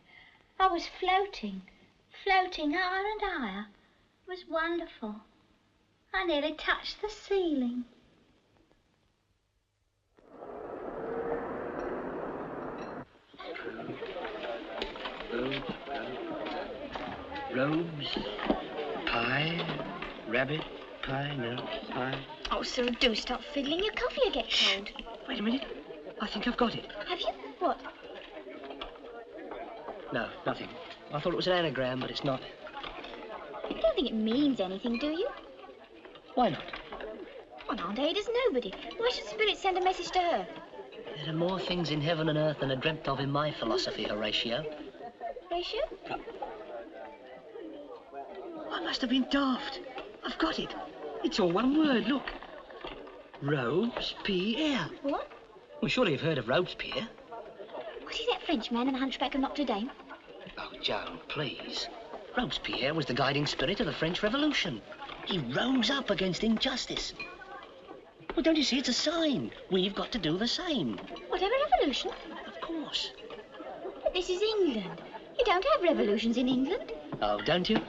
S3: I was floating higher and higher. It was wonderful. I nearly touched the ceiling.
S15: Robes, pie, rabbit, pie, no, pie.
S10: Oh, Cyril, do stop fiddling. Your coffee will get cold.
S12: Wait a minute. I think I've got it.
S10: Have you? What?
S12: No, nothing. I thought it was an anagram, but it's not.
S10: You don't think it means anything, do you?
S12: Why not?
S10: Well, Aunt Ada's nobody. Why should Spirit send a message to her?
S12: There are more things in heaven and earth than are dreamt of in my philosophy, Horatio.
S10: Horatio?
S12: I must have been daft. I've got it. It's all one word, look. Robespierre.
S10: What?
S12: Well, surely you've heard of Robespierre.
S10: Was he that Frenchman in The Hunchback of Notre Dame?
S12: Oh, Joan, please. Robespierre was the guiding spirit of the French Revolution. He rose up against injustice. Well, don't you see, it's a sign. We've got to do the same.
S10: Whatever revolution?
S12: Of course.
S10: But this is England. You don't have revolutions in England.
S12: Oh, don't you?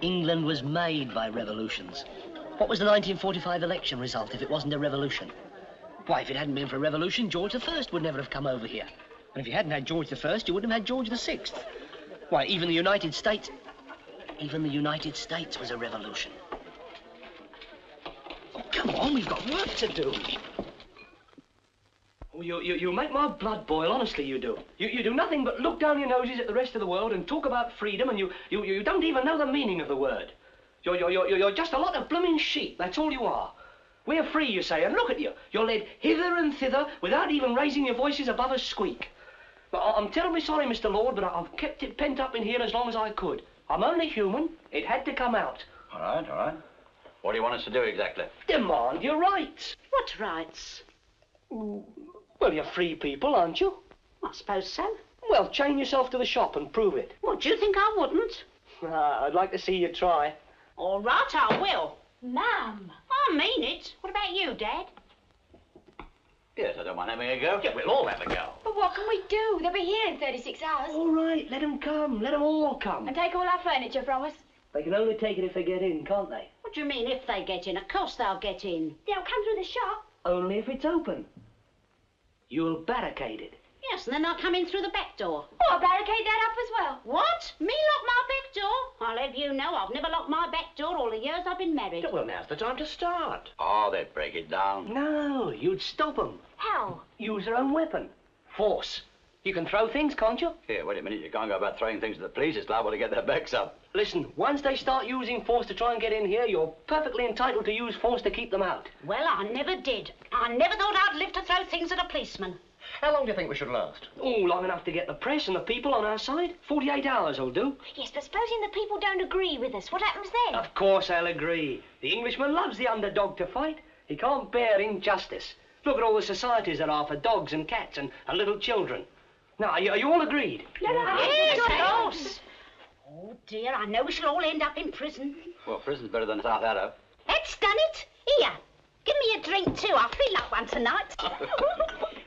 S12: England was made by revolutions. What was the 1945 election result if it wasn't a revolution? Why, if it hadn't been for a revolution, George I would never have come over here. And if you hadn't had George I, you wouldn't have had George VI. Why, even the United States was a revolution. Come on, we've got work to do.
S17: Oh, you make my blood boil, honestly you do. You do nothing but look down your noses at the rest of the world and talk about freedom, and you don't even know the meaning of the word. You're just a lot of blooming sheep, that's all you are. We're free, you say, and look at you. You're led hither and thither without even raising your voices above a squeak. But I'm terribly sorry, Mr. Lord, but I've kept it pent up in here as long as I could. I'm only human. It had to come out.
S5: All right, all right. What do you want us to do exactly?
S17: Demand your rights.
S2: What rights?
S17: Well, you're free people, aren't you?
S2: I suppose so.
S17: Well, chain yourself to the shop and prove it.
S2: What, do you think I wouldn't?
S17: I'd like to see you try.
S2: All right, I will.
S10: Ma'am.
S2: I mean it. What about you, Dad?
S5: Yes, I don't mind having a go.
S17: Yeah, we'll all have a go.
S10: But what can we do? They'll be here in 36 hours.
S17: All right, let them come. Let them all come.
S10: And take all our furniture from us.
S17: They can only take it if they get in, can't they?
S2: What do you mean, if they get in? Of course they'll get in.
S4: They'll come through the shop.
S17: Only if it's open. You'll barricade it.
S2: Yes, and then I'll come in through the back door.
S10: Oh, I'll barricade that up as well.
S2: What? Me lock my back door? I'll have you know I've never locked my back door all the years I've been married.
S17: Well, now's the time to start.
S5: Oh, they'd break it down.
S17: No, you'd stop them.
S10: How?
S17: Use their own weapon. Force. You can throw things, can't you?
S5: Here, wait a minute. You can't go about throwing things to the police. It's liable to get their backs up.
S17: Listen, once they start using force to try and get in here, you're perfectly entitled to use force to keep them out.
S2: Well, I never did. I never thought I'd live to throw things at a policeman.
S11: How long do you think we should last?
S17: Oh, long enough to get the press and the people on our side. 48 hours will do.
S10: Yes, but supposing the people don't agree with us, what happens then?
S17: Of course they'll agree. The Englishman loves the underdog to fight. He can't bear injustice. Look at all the societies there are for dogs and cats and little children. Now, are you all agreed?
S2: Yes, of course. Oh, dear, I know we shall all end up in prison.
S5: Well, prison's better than South Addo.
S2: That's done it. Here, give me a drink too. I feel like one tonight.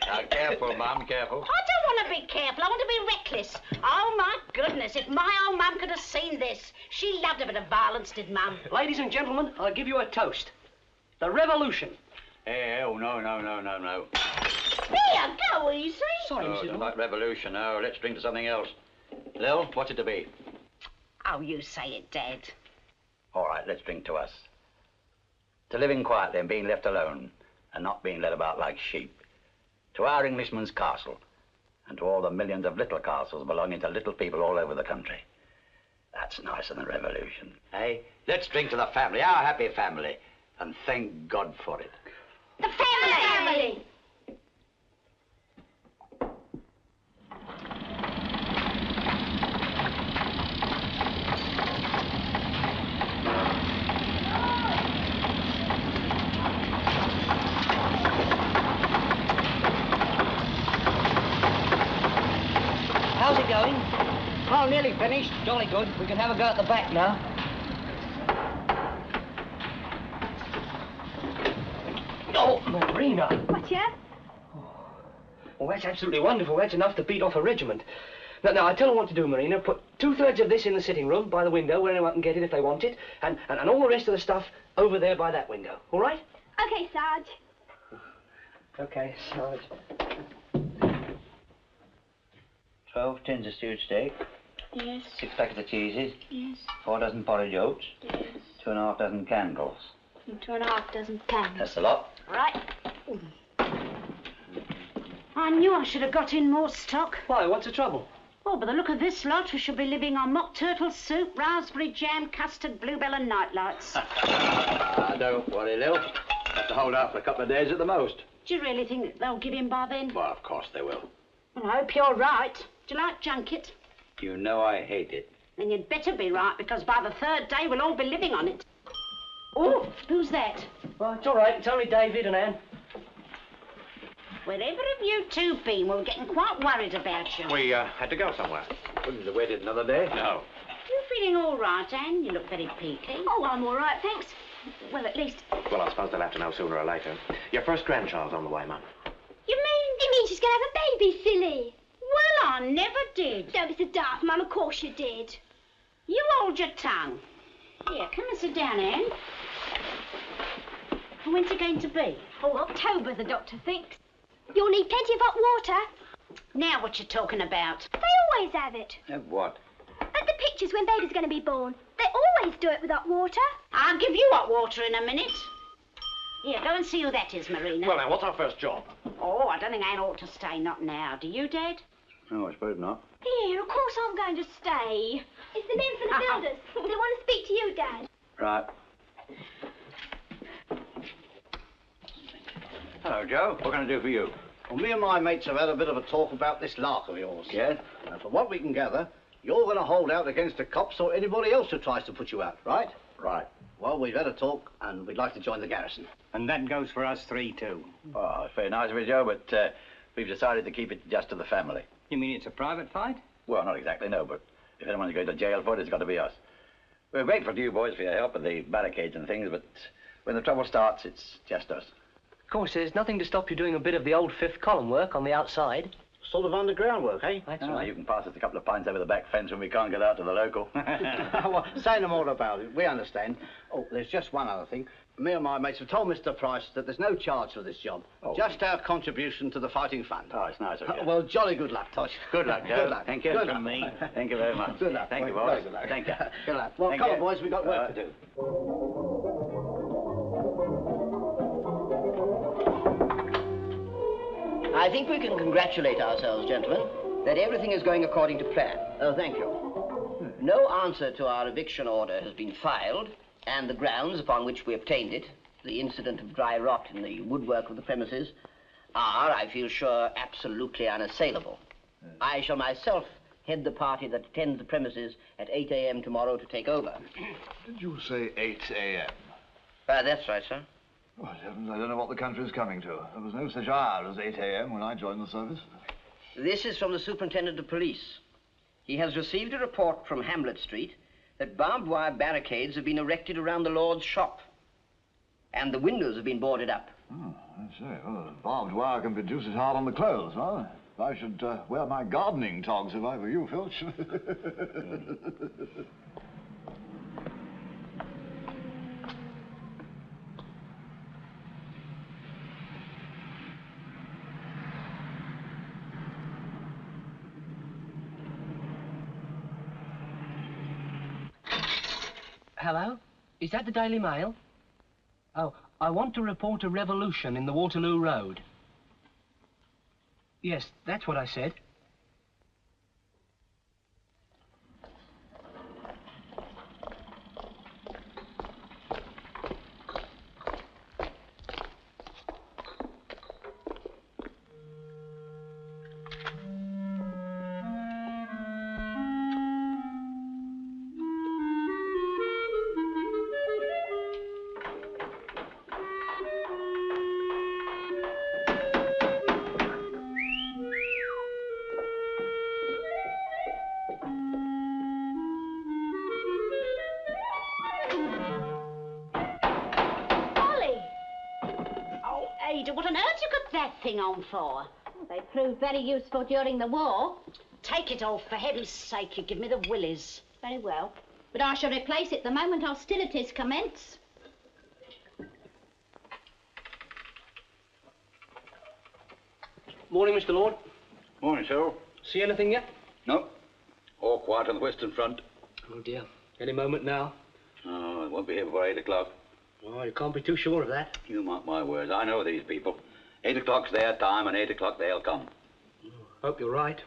S5: Now, careful, Mum, careful.
S2: I don't want to be careful. I want to be reckless. Oh, my goodness, if my old Mum could have seen this. She loved a bit of violence, did Mum?
S17: Ladies and gentlemen, I'll give you a toast. The revolution.
S5: Hey, oh, no.
S2: Here, go easy.
S17: Sorry,
S5: Oh,
S17: Mrs.
S5: don't
S17: Lord.
S5: like revolution. No, let's drink to something else. Lil, what's it to be?
S2: Oh, you say it, Dad.
S5: All right, let's drink to us. To living quietly and being left alone and not being led about like sheep. To our Englishman's castle and to all the millions of little castles belonging to little people all over the country. That's nicer than revolution, eh? Let's drink to the family, our happy family, and thank God for it.
S2: The family!
S17: How's it going? Oh, nearly finished. Jolly good. We can have a go at the back now. Oh, Marina.
S4: What, yeah?
S17: Well, that's absolutely wonderful. That's enough to beat off a regiment. Now, I tell them what to do, Marina. Put 2/3 of this in the sitting room by the window where anyone can get it if they want it, and all the rest of the stuff over there by that window. All right?
S4: Okay, Sarge.
S17: Okay, Sarge.
S5: 12 tins of stewed steak,
S10: Yes.
S5: 6 packets of cheeses,
S10: Yes.
S5: 4 dozen porridge oats,
S10: Yes.
S5: 2.5 dozen candles.
S10: And 2.5 dozen cans.
S5: That's a lot.
S2: Right. I knew I should have got in more stock.
S17: Why, what's the trouble?
S2: Oh, by the look of this lot, we shall be living on mock turtle soup, raspberry jam, custard, bluebell and nightlights.
S5: Don't worry, Lil. Have to hold out for a couple of days at the most.
S2: Do you really think that they'll give in by then?
S5: Well, of course they will.
S2: Well, I hope you're right. Do you like junket?
S5: You know I hate it.
S2: Then you'd better be right, because by the 3rd day we'll all be living on it. Oh, who's that?
S17: Well, it's all right. It's only David and Anne.
S2: Wherever have you two been? We're getting quite worried about you.
S11: We had to go somewhere.
S5: Couldn't have waited another day.
S11: No.
S2: You feeling all right, Anne? You look very peaky.
S4: Oh, I'm all right, thanks. Well, at least...
S11: Well, I suppose they'll have to know sooner or later. Your first grandchild's on the way, Mum.
S4: You mean she's going to have a baby, silly?
S2: Well, I never did.
S4: Don't be so daft, Mum. Of course you did.
S2: You hold your tongue. Here, come and sit down, Anne. When's it going to be?
S4: Oh, October, the doctor thinks. You'll need plenty of hot water.
S2: Now what you talking about?
S4: They always have it.
S5: Have what?
S4: At the pictures when baby's going to be born. They always do it with hot water.
S2: I'll give you hot water in a minute. Here, go and see who that is, Marina.
S11: Well, now, what's our first job?
S2: Oh, I don't think Anne ought to stay, not now. Do you, Dad?
S5: No, I suppose not.
S10: Here, of course I'm going to stay.
S4: It's the men from the builders. They want to speak to you, Dad.
S5: Right. Hello, Joe. What can I do for you?
S14: Well, me and my mates have had a bit of a talk about this lark of yours.
S5: Yes?
S14: And from what we can gather, you're going to hold out against the cops or anybody else who tries to put you out, right?
S5: Right.
S14: Well, we've had a talk, and we'd like to join the garrison.
S13: And that goes for us three, too.
S5: Oh, it's very nice of you, Joe, but we've decided to keep it just to the family.
S13: You mean it's a private fight?
S5: Well, not exactly, no, but if anyone's going to jail for it, it's got to be us. We're grateful to you boys for your help with the barricades and things, but when the trouble starts, it's just us.
S12: Of course, there's nothing to stop you doing a bit of the old fifth column work on the outside.
S14: Sort of underground work, eh?
S12: That's
S5: Oh,
S12: right.
S5: you can pass us a couple of pints over the back fence when we can't get out to the local.
S14: Well, say no more about it. We understand. Oh, there's just one other thing. Me and my mates have told Mr. Price that there's no charge for this job.
S5: Oh.
S14: Just our contribution to the fighting fund.
S5: Oh, it's nice of you.
S14: Well, jolly good luck, Tosh.
S5: Good luck, Joe.
S14: Good luck.
S5: Thank you.
S14: Good
S5: From
S14: luck.
S5: me. Thank you very much.
S14: Good luck.
S5: Thank you,
S14: Well,
S5: boys.
S14: very good luck.
S5: Thank you.
S14: Good luck. Well,
S5: Thank
S14: come
S5: you.
S14: on, boys. We've got work to do.
S1: I think we can congratulate ourselves, gentlemen, that everything is going according to plan.
S14: Oh, thank you.
S1: No answer to our eviction order has been filed, and the grounds upon which we obtained it, the incident of dry rot in the woodwork of the premises, are, I feel sure, absolutely unassailable. I shall myself head the party that attends the premises at 8 a.m. tomorrow to take over.
S6: Did you say 8 a.m.?
S1: That's right, sir.
S6: Oh, heavens, I don't know what the country's coming to. There was no such hour as 8 a.m. when I joined the service.
S1: This is from the superintendent of police. He has received a report from Hamlet Street that barbed wire barricades have been erected around the Lord's shop, and the windows have been boarded up.
S6: Oh, I say. Well, barbed wire can be deuced hard on the clothes, huh? I should wear my gardening togs if I were you, Filch.
S12: Hello? Is that the Daily Mail? Oh, I want to report a revolution in the Waterloo Road. Yes, that's what I said.
S2: What on earth you got that thing on for?
S3: Well, they proved very useful during the war.
S2: Take it off, for heaven's sake. You give me the willies.
S3: Very well. But I shall replace it the moment hostilities commence.
S12: Morning, Mr. Lord.
S5: Morning, Cyril.
S12: See anything yet?
S5: No. All quiet on the Western Front.
S12: Oh, dear. Any moment now.
S5: Oh, it won't be here before 8 o'clock.
S12: Oh, you can't be too sure of that.
S5: You mark my words. I know these people. 8 o'clock's their time, and 8 o'clock they'll come.
S12: Hope you're right.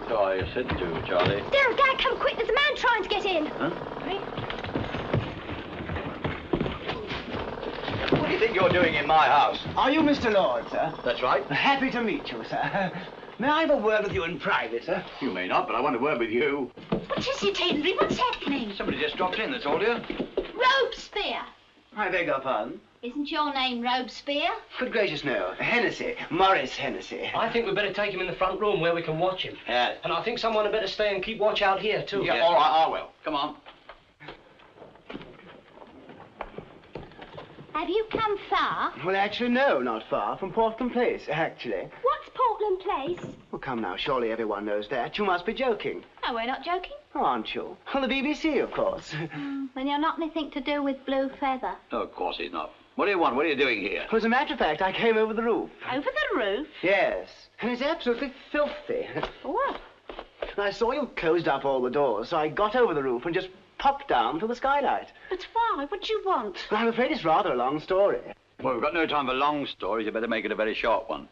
S5: So are you said to, Charlie?
S4: Daryl, Dad, come quick. There's a man trying to get in.
S5: Huh? What do you think you're doing in my house?
S18: Are you Mr. Lord, sir?
S5: That's right.
S18: Happy to meet you, sir. May I have a word with you in private, sir?
S5: You may not, but I want to word with you.
S2: What is it, Henry? What's happening?
S5: Somebody just dropped in, that's all, dear.
S3: Robespierre.
S18: I beg your pardon?
S3: Isn't your name Robespierre?
S18: Good gracious, no. Hennessy. Morris Hennessy.
S12: I think we'd better take him in the front room where we can watch him.
S5: Yes.
S12: And I think someone had better stay and keep watch out here, too.
S5: Yeah, all right, I will. Come on.
S3: Have you come far?
S18: Well, actually, no, not far. From Portland Place, actually.
S4: What's Portland Place?
S18: Well, come now, surely everyone knows that. You must be joking.
S3: No, we're not joking.
S18: Oh, aren't you? Well, the BBC, of course.
S3: Then you're not anything to do with Blue Feather.
S5: No, of course he's not. What do you want? What are you doing here?
S18: Well, as a matter of fact, I came over the roof.
S2: Over the roof?
S18: Yes. And it's absolutely filthy.
S2: What?
S18: And I saw you closed up all the doors, so I got over the roof and just popped down through the skylight.
S2: But why? What do you want?
S18: Well, I'm afraid it's rather a long story.
S5: Well, we've got no time for long stories. You better make it a very short one.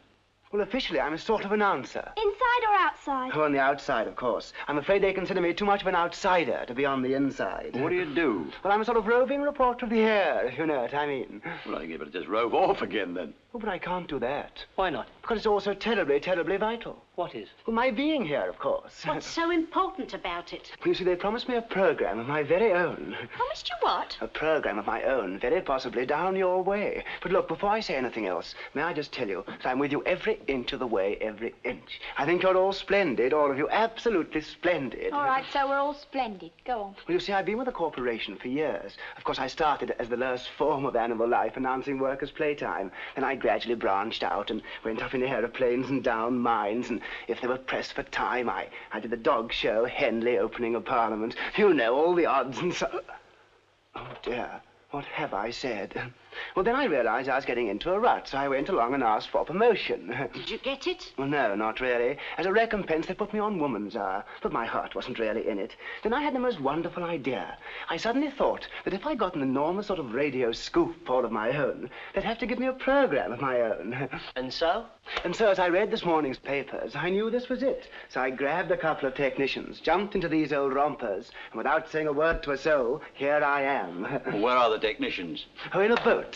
S18: Well, officially, I'm a sort of announcer.
S4: Inside or outside?
S18: Oh, on the outside, of course. I'm afraid they consider me too much of an outsider to be on the inside.
S5: What do you do?
S18: Well, I'm a sort of roving reporter of the air, if you know what I mean.
S5: Well, I think you better just rove off again, then.
S18: Oh, but I can't do that.
S12: Why not?
S18: Because it's all so terribly, terribly vital.
S12: What is?
S18: Well, my being here, of course.
S2: What's so important about it?
S18: You see, they promised me a program of my very own.
S2: Promised you what?
S18: A program of my own, very possibly down your way. But look, before I say anything else, may I just tell you that I'm with you every inch of the way, every inch. I think you're all splendid, all of you, absolutely splendid.
S10: All right, so we're all splendid. Go on.
S18: Well, you see, I've been with the corporation for years. Of course, I started as the lowest form of animal life, announcing workers' playtime. Then I gradually branched out and went up in aeroplanes and down mines, and if they were pressed for time, I did the dog show, Henley opening of Parliament. You know, all the odds and so... Oh, dear. What have I said? Well, then I realized I was getting into a rut, so I went along and asked for promotion.
S2: Did you get it?
S18: Well, no, not really. As a recompense, they put me on Woman's Hour, but my heart wasn't really in it. Then I had the most wonderful idea. I suddenly thought that if I got an enormous sort of radio scoop all of my own, they'd have to give me a program of my own.
S12: And so?
S18: And so, as I read this morning's papers, I knew this was it. So I grabbed a couple of technicians, jumped into these old rompers, and without saying a word to a soul, here I am.
S5: Well, where are the technicians?
S18: Oh, in a boat.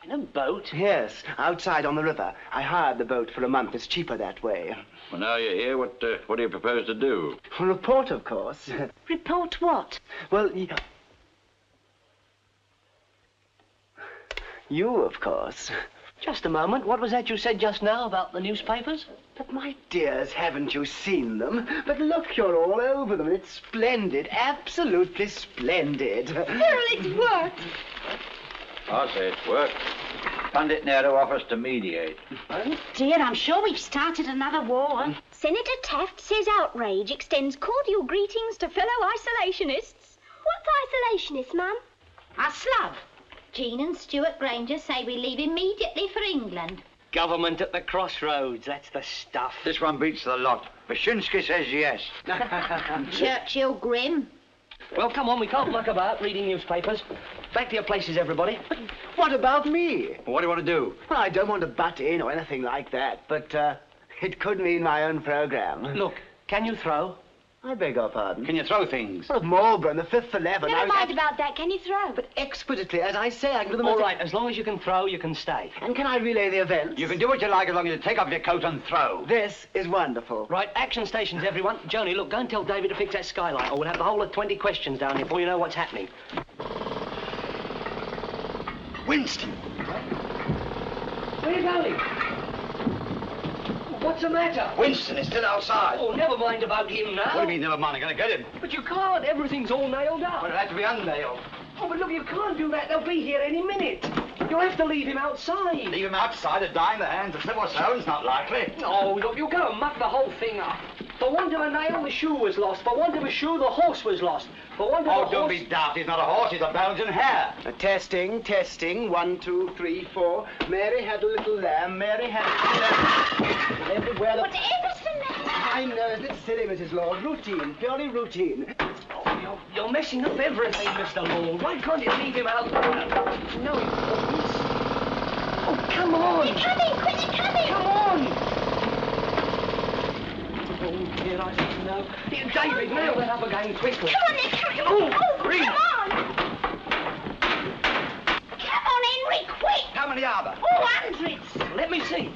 S12: In a boat?
S18: Yes, outside on the river. I hired the boat for a month. It's cheaper that way.
S5: Well, now you're here, what do you propose to do?
S18: Report, of course.
S2: Report what?
S18: Well, you, of course.
S12: Just a moment. What was that you said just now about the newspapers?
S18: But, my dears, haven't you seen them? But look, you're all over them. It's splendid, absolutely splendid.
S4: Cyril, it's worked.
S5: I say it's work. Pundit Nero offers to mediate.
S2: Oh, dear, I'm sure we've started another war.
S4: Senator Taft says outrage extends cordial greetings to fellow isolationists. What's isolationist, ma'am?
S2: A Slav.
S3: Jean and Stuart Granger say we leave immediately for England.
S12: Government at the crossroads, that's the stuff.
S5: This one beats the lot. Wyszynski says yes.
S3: Churchill grim.
S12: Well, come on, we can't muck about reading newspapers. Back to your places, everybody.
S18: But what about me?
S5: Well, what do you want to do?
S18: Well, I don't want to butt in or anything like that, but it could mean my own program.
S12: Look, can you throw?
S18: I beg your pardon.
S5: Can you throw things?
S18: Well, of Marlborough and the 5th 11.
S4: Never mind about that. Can you throw?
S18: But exquisitely, as I say, I can do them...
S12: All right, as long as you can throw, you can stay.
S18: And can I relay the events?
S5: You can do what you like as long as you take off your coat and throw.
S18: This is wonderful.
S12: Right, action stations, everyone. Joni, look, go and tell David to fix that skylight, or we'll have the whole of 20 questions down here before you know what's happening.
S5: Winston!
S17: Where are you going? What's the matter?
S5: Winston is still outside.
S17: Oh, never mind about him now.
S5: What do you mean, never mind? I'm going to get him.
S17: But you can't. Everything's all nailed up.
S5: Well, it'll have to be unnailed.
S17: Oh, but look, you can't do that. They'll be here any minute. You'll have to leave him outside.
S5: Leave him outside to die in the hands of civil servants? Not likely.
S17: Oh, look, you'll go and muck the whole thing up. For want of a nail, the shoe was lost. For want of a shoe, the horse was lost. For want of a horse...
S5: don't be daft. He's not a horse. He's a Belgian hare.
S18: Testing. 1, 2, 3, 4. Mary had a little lamb. Mary had a little lamb. And everywhere...
S4: Whatever's the matter?
S18: I know. Isn't it silly, Mrs. Lord? Routine. Purely routine.
S17: Oh, you're messing up everything, Mr. Lord. Why can't you leave him out? No, he won't. Oh, come on.
S4: They're coming. Quickly coming.
S17: Come on. Oh, dear, I don't know. Here, David, nail that up again quickly.
S4: Come on, they're coming.
S17: Oh,
S4: Reed. Come on. Come on, Henry, quick.
S5: How many are there?
S4: Oh, hundreds.
S17: Let me see.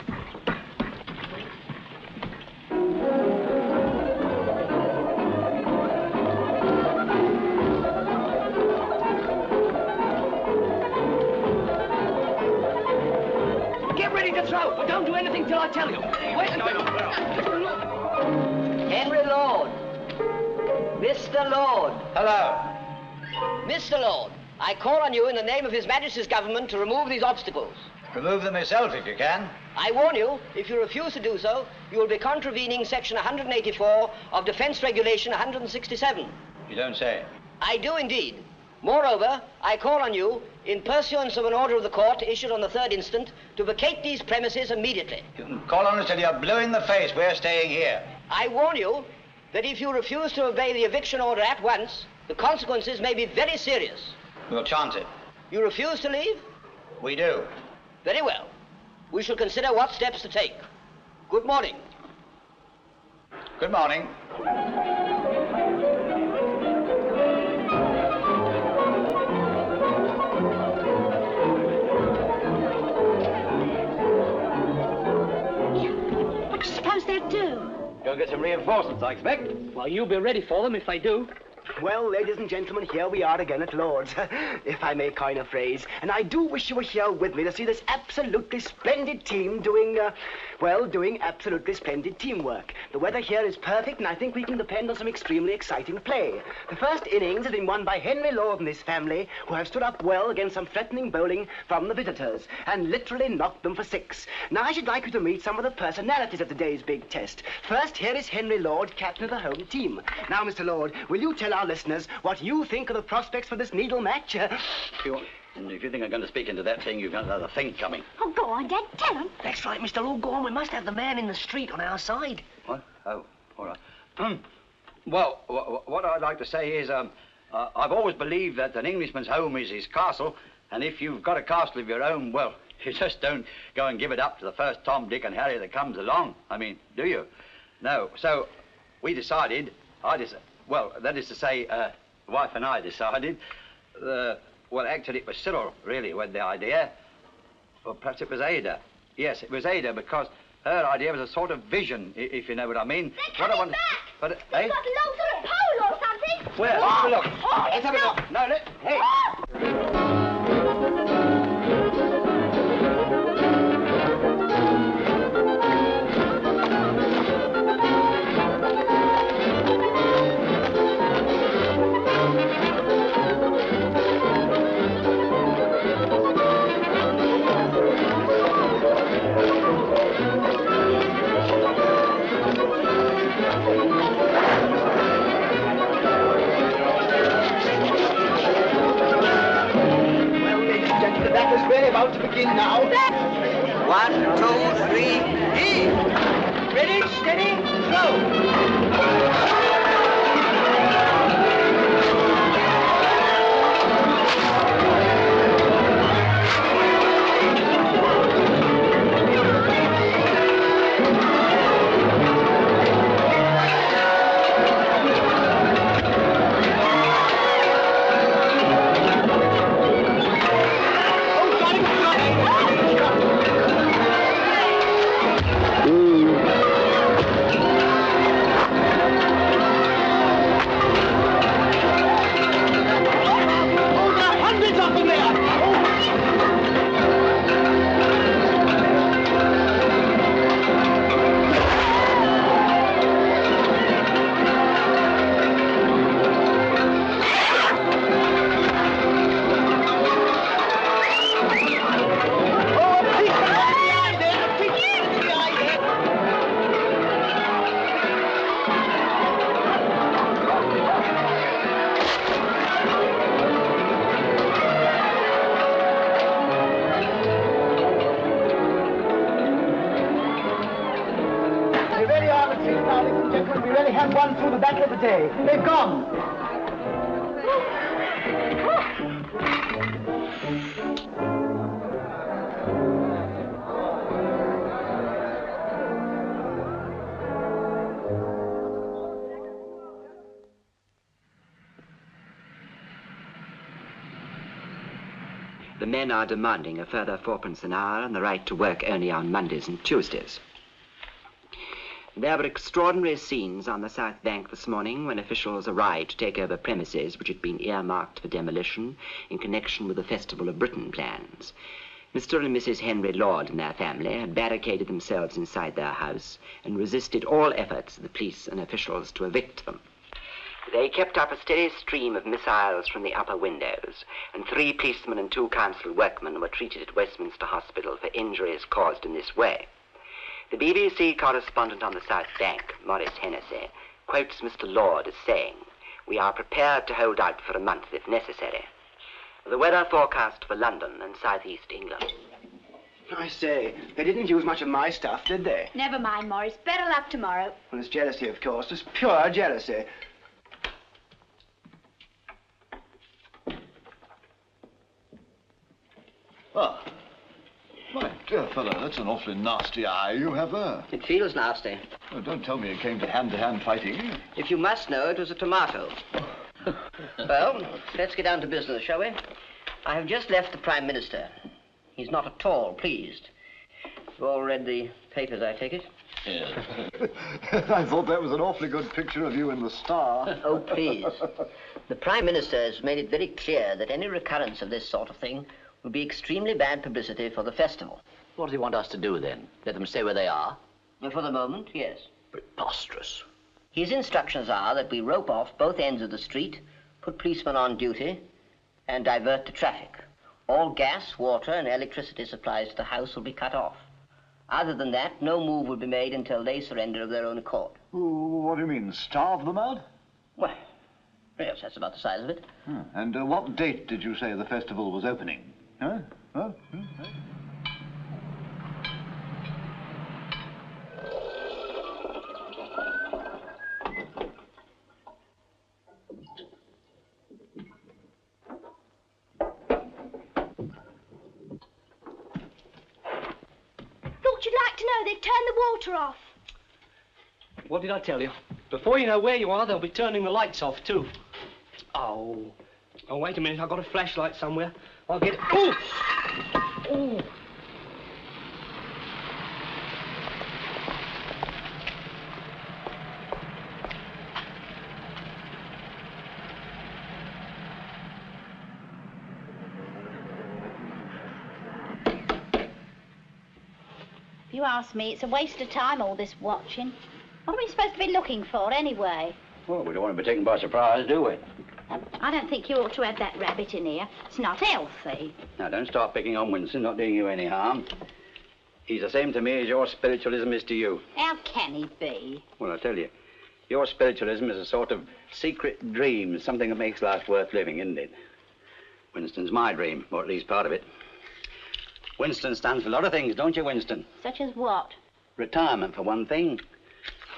S17: Get ready to throw, but don't do anything till I tell you. Wait a minute.
S1: Henry Lord. Mr. Lord.
S5: Hello.
S1: Mr. Lord, I call on you in the name of His Majesty's government to remove these obstacles.
S5: Remove them yourself if you can.
S1: I warn you, if you refuse to do so, you will be contravening Section 184 of Defence Regulation 167.
S5: You don't say.
S1: I do indeed. Moreover, I call on you, in pursuance of an order of the court issued on the 3rd instant, to vacate these premises immediately.
S5: You can call on us till you're blue in the face. We're staying here.
S1: I warn you that if you refuse to obey the eviction order at once, the consequences may be very serious.
S5: We'll chance it.
S1: You refuse to leave?
S5: We do.
S1: Very well. We shall consider what steps to take. Good morning.
S5: Good morning.
S2: What do you suppose they'll do?
S14: Go get some reinforcements, I expect.
S17: Well, you'll be ready for them if they do.
S18: Well, ladies and gentlemen, here we are again at Lord's, if I may coin a phrase. And I do wish you were here with me to see this absolutely splendid team doing absolutely splendid teamwork. The weather here is perfect, and I think we can depend on some extremely exciting play. The first innings has been won by Henry Lord and his family, who have stood up well against some threatening bowling from the visitors, and literally knocked them for 6. Now, I should like you to meet some of the personalities of today's big test. First, here is Henry Lord, captain of the home team. Now, Mr. Lord, will you tell our listeners what you think of the prospects for this needle match?
S5: If you think I'm going to speak into that thing, you've got another thing coming.
S10: Oh, go on, Dad. Tell them.
S12: That's right, Mr. Lord. Go on. We must have the man in the street on our side.
S5: What? Oh, all right. Well, what I'd like to say is, I've always believed that an Englishman's home is his castle, and if you've got a castle of your own, well, you just don't go and give it up to the first Tom, Dick, and Harry that comes along. I mean, do you? No. So we decided, well, that is to say, the wife and I decided, well, actually, it was Cyril, really, who had the idea. Or perhaps it was Ada. Yes, it was Ada, because her idea was a sort of vision, if you know what I mean.
S4: They're coming back!
S5: But,
S4: They've got loads of pole or something!
S5: Where? Let's have a look. Let's have a look. No, hey!
S18: About to begin now.
S1: 1, 2, 3, heave!
S18: Ready, steady, throw! They've gone.
S19: The men are demanding a further 4p an hour and the right to work only on Mondays and Tuesdays. There were extraordinary scenes on the South Bank this morning when officials arrived to take over premises which had been earmarked for demolition in connection with the Festival of Britain plans. Mr. and Mrs. Henry Lord and their family had barricaded themselves inside their house and resisted all efforts of the police and officials to evict them. They kept up a steady stream of missiles from the upper windows, and 3 policemen and 2 council workmen were treated at Westminster Hospital for injuries caused in this way. The BBC correspondent on the South Bank, Maurice Hennessy, quotes Mr. Lord as saying, We are prepared to hold out for a month if necessary. The weather forecast for London and southeast England.
S18: I say, they didn't use much of my stuff, did they?
S10: Never mind, Morris. Better luck tomorrow.
S18: Well, it's jealousy, of course. Just pure jealousy.
S6: Ah, my dear fellow, that's an awfully nasty eye you have there.
S1: It feels nasty.
S6: Oh, don't tell me it came to hand-to-hand fighting.
S1: If you must know, it was a tomato. Well, let's get down to business, shall we? I have just left the Prime Minister. He's not at all pleased. You've all read the papers, I take it?
S6: Yes. I thought that was an awfully good picture of you in the Star.
S1: Oh, please. The Prime Minister has made it very clear that any recurrence of this sort of thing would be extremely bad publicity for the festival.
S7: What does he want us to do, then? Let them stay where they are?
S1: For the moment, yes.
S7: Preposterous.
S1: His instructions are that we rope off both ends of the street, put policemen on duty, and divert the traffic. All gas, water, and electricity supplies to the house will be cut off. Other than that, no move will be made until they surrender of their own accord.
S6: What do you mean, starve them out?
S1: Well, yes, that's about the size of it.
S6: And what date did you say the festival was opening? Huh? Huh?
S4: Thought you'd like to know they've turned the water off.
S17: What did I tell you? Before you know where you are, they'll be turning the lights off, too. Oh, wait a minute. I've got a flashlight somewhere. I'll get it. Oh! Oh!
S3: If you ask me, it's a waste of time, all this watching. What are we supposed to be looking for, anyway?
S5: Well, we don't want to be taken by surprise, do we?
S3: I don't think you ought to have that rabbit in here. It's not healthy.
S5: Now, don't start picking on Winston, not doing you any harm. He's the same to me as your spiritualism is to you.
S3: How can he be?
S5: Well, I tell you, your spiritualism is a sort of secret dream, something that makes life worth living, isn't it? Winston's my dream, or at least part of it. Winston stands for a lot of things, don't you, Winston?
S3: Such as what?
S5: Retirement, for one thing.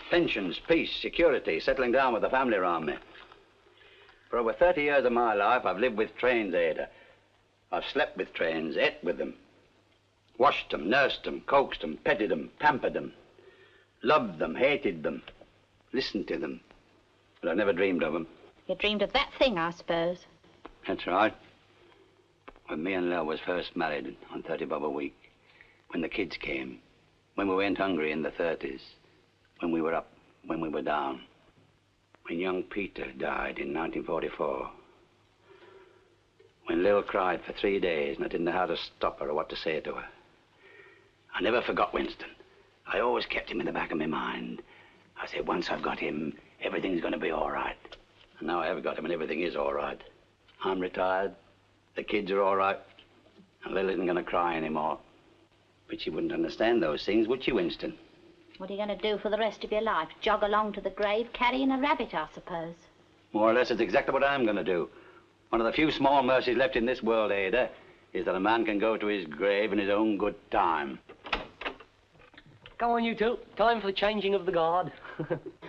S5: Pensions, peace, security, settling down with a family around me. For over 30 years of my life, I've lived with trains, Ada. I've slept with trains, ate with them, washed them, nursed them, coaxed them, petted them, pampered them, loved them, hated them, listened to them. But I've never dreamed of them.
S3: You dreamed of that thing, I suppose.
S5: That's right. When me and Lil was first married on 30 bob a week, when the kids came, when we went hungry in the 30s, when we were up, when we were down, when young Peter died in 1944, when Lil cried for 3 days and I didn't know how to stop her or what to say to her. I never forgot Winston. I always kept him in the back of my mind. I said, once I've got him, everything's going to be all right. And now I have got him and everything is all right. I'm retired. The kids are all right. And Lil isn't going to cry anymore. But she wouldn't understand those things, would she, Winston?
S3: What are you going to do for the rest of your life? Jog along to the grave carrying a rabbit, I suppose.
S5: More or less, it's exactly what I'm going to do. One of the few small mercies left in this world, Ada, is that a man can go to his grave in his own good time.
S17: Go on, you two. Time for the changing of the guard.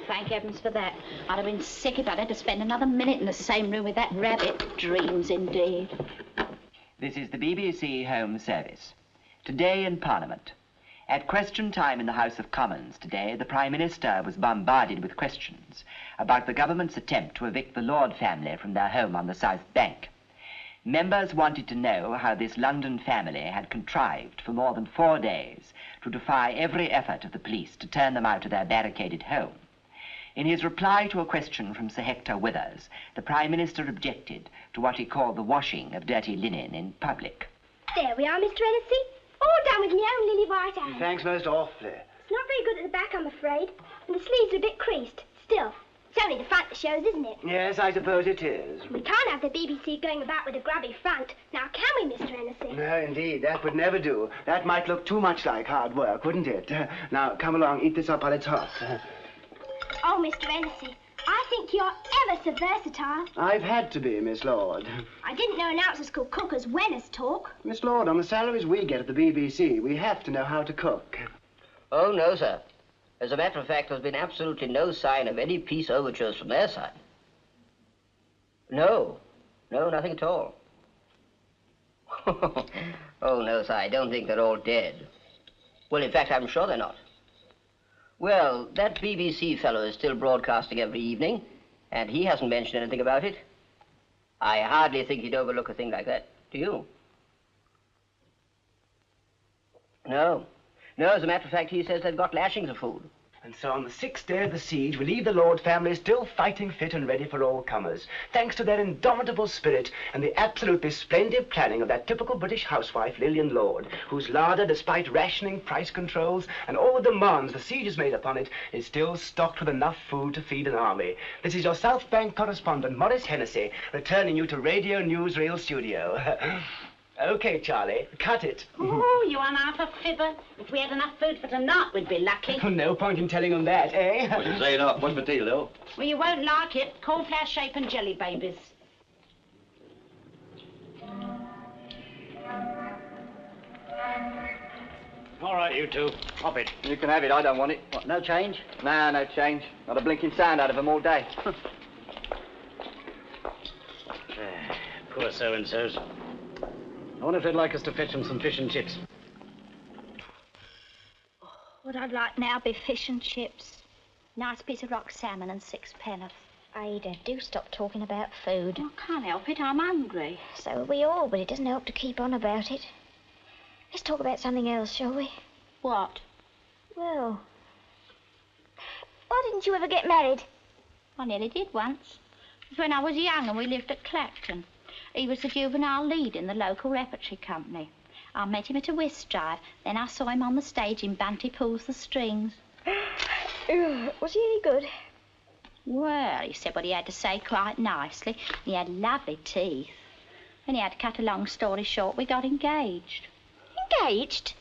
S3: Thank heavens for that. I'd have been sick if I'd had to spend another minute in the same room with that rabbit. Dreams, indeed.
S19: This is the BBC Home Service. Today in Parliament. At question time in the House of Commons today, the Prime Minister was bombarded with questions about the government's attempt to evict the Lord family from their home on the South Bank. Members wanted to know how this London family had contrived for more than 4 days to defy every effort of the police to turn them out of their barricaded home. In his reply to a question from Sir Hector Withers, the Prime Minister objected to what he called the washing of dirty linen in public.
S4: There we are, Mr. Hennessy. All done with my own lily white hand.
S18: Thanks most awfully.
S4: It's not very good at the back, I'm afraid. And the sleeves are a bit creased. Still, it's only the front that shows, isn't it?
S18: Yes, I suppose it is.
S4: We can't have the BBC going about with a grubby front. Now, can we, Mr. Hennessy?
S18: No, indeed. That would never do. That might look too much like hard work, wouldn't it? Now, come along. Eat this up while it's hot.
S4: Oh, Mr. Hennessy, I think you're ever so versatile.
S18: I've had to be, Miss Lord.
S4: I didn't know announcers could cook as well as talk.
S18: Miss Lord, on the salaries we get at the BBC, we have to know how to cook.
S1: Oh, no, sir. As a matter of fact, there's been absolutely no sign of any peace overtures from their side. No. No, nothing at all. Oh, no, sir, I don't think they're all dead. Well, in fact, I'm sure they're not. Well, that BBC fellow is still broadcasting every evening, and he hasn't mentioned anything about it. I hardly think he'd overlook a thing like that. Do you? No. No, as a matter of fact, he says they've got lashings of food.
S18: And so on the 6th day of the siege, we leave the Lord family still fighting fit and ready for all comers, thanks to their indomitable spirit and the absolutely splendid planning of that typical British housewife, Lillian Lord, whose larder, despite rationing, price controls, and all the demands the siege has made upon it, is still stocked with enough food to feed an army. This is your South Bank correspondent, Maurice Hennessy, returning you to Radio Newsreel Studio. Okay, Charlie, cut it.
S2: Oh, you aren't half a fibber. If we had enough food for tonight, we'd be lucky.
S18: No point in telling them that, eh?
S5: What you say enough? What's for tea, Lil?
S2: Well, you won't like it. Cornflower shape and jelly babies.
S13: All right, you two. Hop it.
S14: You can have it. I don't want it.
S12: What, no change?
S14: Nah, no change. Not a blinking sound out of them all day.
S13: Poor so-and-sos. I wonder if they'd like us to fetch them some fish and chips.
S3: What I'd like now be fish and chips. Nice piece of rock salmon and 6 penn'orth. Ada, do stop talking about food.
S2: I can't help it. I'm hungry.
S3: So are we all, but it doesn't help to keep on about it. Let's talk about something else, shall we?
S2: What?
S3: Well, why didn't you ever get married?
S2: I nearly did once. It was when I was young and we lived at Clacton. He was the juvenile lead in the local repertory company. I met him at a whist drive. Then I saw him on the stage in Bunty Pulls the Strings.
S3: Was he any good?
S2: Well, he said what he had to say quite nicely. He had lovely teeth. Then he had to cut a long story short. We got engaged.
S3: Engaged?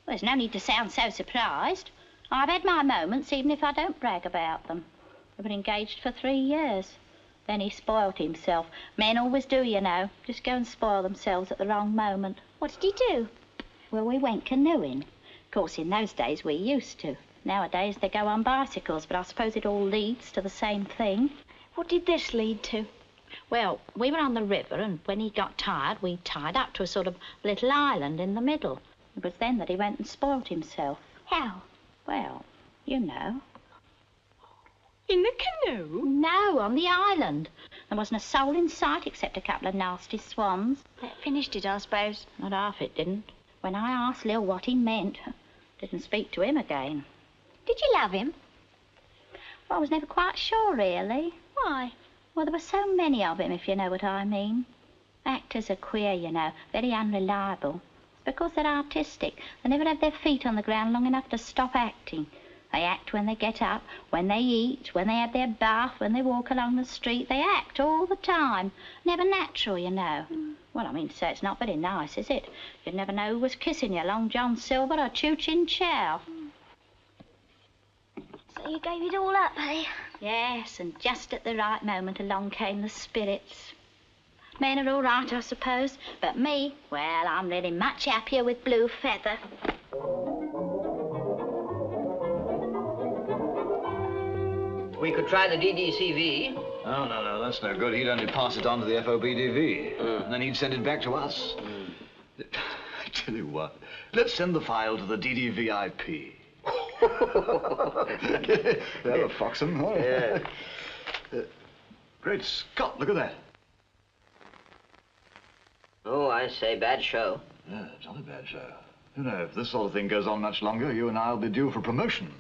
S2: Well, there's no need to sound so surprised. I've had my moments, even if I don't brag about them. We've been engaged for 3 years. Then he spoilt himself. Men always do, you know. Just go and spoil themselves at the wrong moment.
S3: What did he do?
S2: Well, we went canoeing. Of course, in those days we used to. Nowadays they go on bicycles, but I suppose it all leads to the same thing.
S3: What did this lead to?
S2: Well, we were on the river, and when he got tired, we tied up to a sort of little island in the middle. It was then that he went and spoilt himself.
S3: How?
S2: Well, you know.
S3: In the canoe?
S2: No, on the island. There wasn't a soul in sight except a couple of nasty swans.
S3: That finished it, I suppose.
S2: Not half it didn't. When I asked Lil what he meant, didn't speak to him again.
S3: Did you love him?
S2: Well, I was never quite sure, really.
S3: Why?
S2: Well, there were so many of him, if you know what I mean. Actors are queer, you know, very unreliable. It's because they're artistic. They never have their feet on the ground long enough to stop acting. They act when they get up, when they eat, when they have their bath, when they walk along the street. They act all the time. Never natural, you know. Well, I mean to say it's not very nice, is it? You'd never know who was kissing you, Long John Silver or Choo Chin Chow.
S3: So you gave it all up, eh?
S2: Yes, and just at the right moment along came the spirits. Men are all right, I suppose, but me, well, I'm really much happier with Blue Feather.
S1: We could try the DDCV.
S6: Oh, no, that's no good. He'd only pass it on to the FOBDV, and then he'd send it back to us. I tell you what, let's send the file to the DDVIP. That'll fox him.
S1: Yeah.
S6: Great Scott, look at that.
S1: Oh, I say, bad show.
S6: Yeah, jolly bad show. You know, if this sort of thing goes on much longer, you and I'll be due for promotion.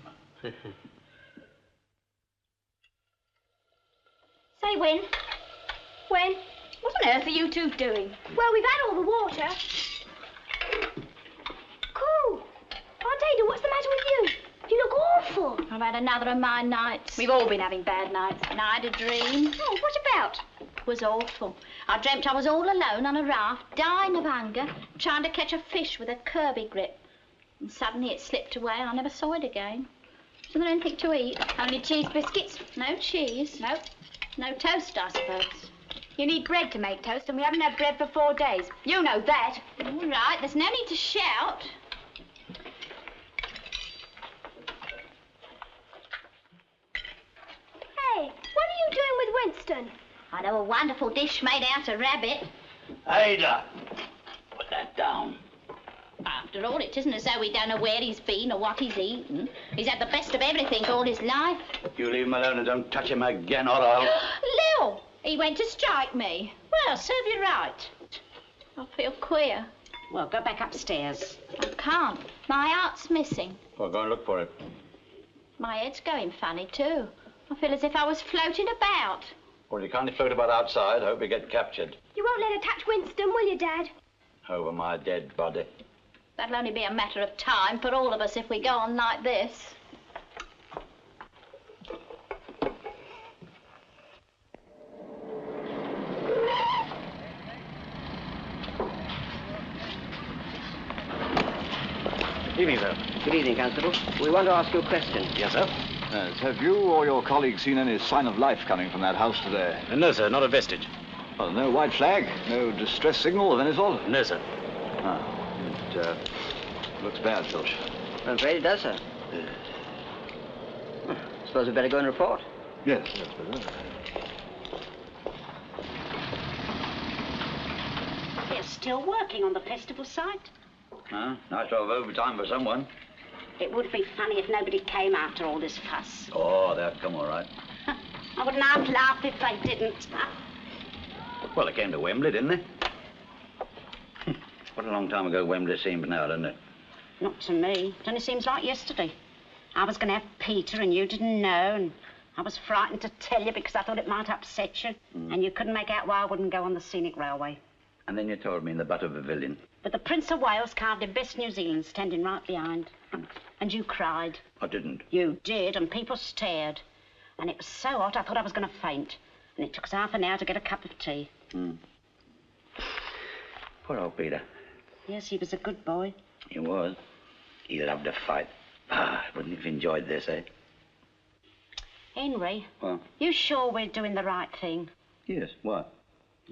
S4: Say, Win. When? What on earth are you two doing? Well, we've had all the water. Cool. Aunt Ada, what's the matter with you? You look awful.
S2: I've had another of my nights.
S3: We've all been having bad nights.
S2: And I had a dream.
S4: Oh, what about?
S2: It was awful. I dreamt I was all alone on a raft, dying of hunger, trying to catch a fish with a Kirby grip. And suddenly it slipped away and I never saw it again.
S10: Isn't there anything to eat?
S2: Only cheese biscuits. No cheese.
S10: No.
S2: No toast, I suppose.
S10: You need bread to make toast, and we haven't had bread for 4 days. You know that.
S2: All right, there's no need to shout.
S4: Hey, what are you doing with Winston?
S3: I know a wonderful dish made out of rabbit.
S5: Ada, put that down.
S3: After all, it isn't as though we don't know where he's been or what he's eaten. He's had the best of everything all his life.
S5: You leave him alone and don't touch him again, or I'll...
S3: Lil, he went to strike me. Well, serve you right. I feel queer.
S2: Well, go back upstairs.
S3: I can't. My heart's missing.
S5: Well, go and look for it.
S3: My head's going funny, too. I feel as if I was floating about.
S5: Well, you can't float about outside. Hope you get captured.
S4: You won't let her touch Winston, will you, Dad?
S5: Over my dead body.
S3: That'll only be a matter of time for all of us if we go on like this.
S13: Evening, sir.
S1: Good evening, Constable. We want to ask you a question.
S13: Yes, sir.
S6: Yes, have you or your colleagues seen any sign of life coming from that house today?
S13: No, sir, not a vestige.
S6: Well, no white flag? No distress signal of any sort?
S13: No, sir.
S6: Ah, it looks bad, Filch.
S1: I'm afraid it does, sir. Suppose we'd better go and report.
S6: Yes.
S2: They're still working on the festival site.
S5: Huh? Nice to have overtime for someone.
S2: It would be funny if nobody came after all this fuss.
S5: Oh, they'll come all right.
S2: I wouldn't half laugh if they didn't.
S5: Well, they came to Wembley, didn't they? What a long time ago Wembley seems now, doesn't it?
S2: Not to me. It only seems like yesterday. I was going to have Peter and you didn't know, and I was frightened to tell you because I thought it might upset you, and you couldn't make out why I wouldn't go on the scenic railway.
S5: And then you told me in the Butter Pavilion.
S2: But the Prince of Wales carved in Best New Zealand standing right behind. And you cried.
S5: I didn't.
S2: You did, and people stared. And it was so hot I thought I was going to faint. And it took us half an hour to get a cup of tea.
S5: Poor old Peter.
S2: Yes, he was a good boy.
S5: He was. He loved a fight. Ah, wouldn't he have enjoyed this, eh?
S2: Henry,
S5: What?
S2: you sure we're doing the right thing?
S5: Yes, what?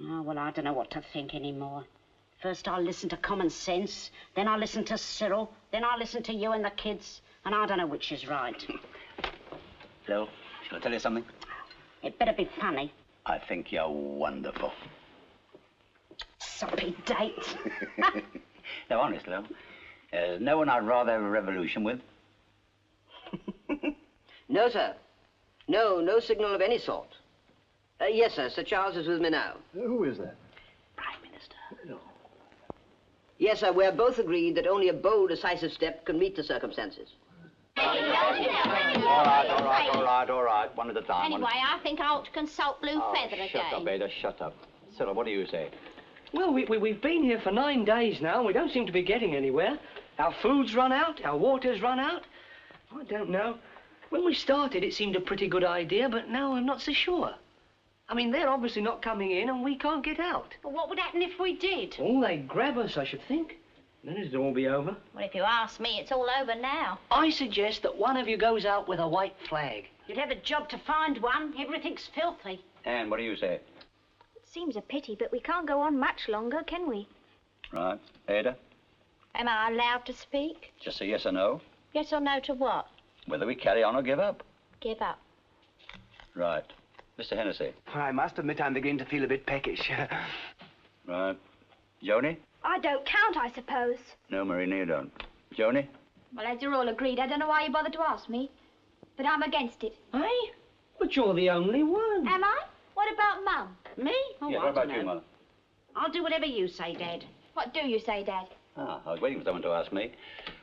S2: Oh, well, I don't know what to think anymore. First I'll listen to common sense, then I'll listen to Cyril, then I'll listen to you and the kids, and I don't know which is right.
S5: Phil, shall I tell you something?
S2: It better be funny.
S5: I think you're wonderful.
S2: Soppy date.
S5: No, honest, Lil. No one I'd rather have a revolution with.
S1: No, sir. No signal of any sort. Yes, sir. Sir Charles is with me now.
S6: Who is that?
S1: Prime Minister. No. Yes, sir. We're both agreed that only a bold, decisive step can meet the circumstances.
S5: All right. One at a time.
S3: Anyway, I think I ought to consult Blue Feather again.
S5: Shut up, Ada, shut up. Cyril, what do you say?
S17: Well, we've been here for 9 days now. We don't seem to be getting anywhere. Our food's run out. Our water's run out. I don't know. When we started, it seemed a pretty good idea, but now I'm not so sure. I mean, they're obviously not coming in, and we can't get out.
S2: Well, what would happen if we did?
S17: Oh, they'd grab us, I should think. Then it'd all be over.
S3: Well, if you ask me, it's all over now.
S17: I suggest that one of you goes out with a white flag.
S2: You'd have a job to find one. Everything's filthy.
S5: Anne, what do you say?
S10: It seems a pity, but we can't go on much longer, can we?
S5: Right. Ada,
S3: Am I allowed to speak?
S5: just say yes or no.
S3: Yes or no to what?
S5: Whether we carry on or give up.
S3: Give up.
S5: Right. Mr. Hennessy.
S18: I must admit I'm beginning to feel a bit peckish.
S5: Right. Joni?
S4: I don't count, I suppose.
S5: No, Marina, you don't. Joni?
S10: Well, as you're all agreed, I don't know why you bothered to ask me. But I'm against it.
S17: Eh? But you're the only one.
S10: Am I? What about Mum?
S2: Me? Oh,
S5: Yeah,
S2: I
S5: what about
S2: don't
S5: you,
S2: know.
S5: Mother?
S2: I'll do whatever you say, Dad.
S10: What do you say, Dad?
S5: Ah, I was waiting for someone to ask me.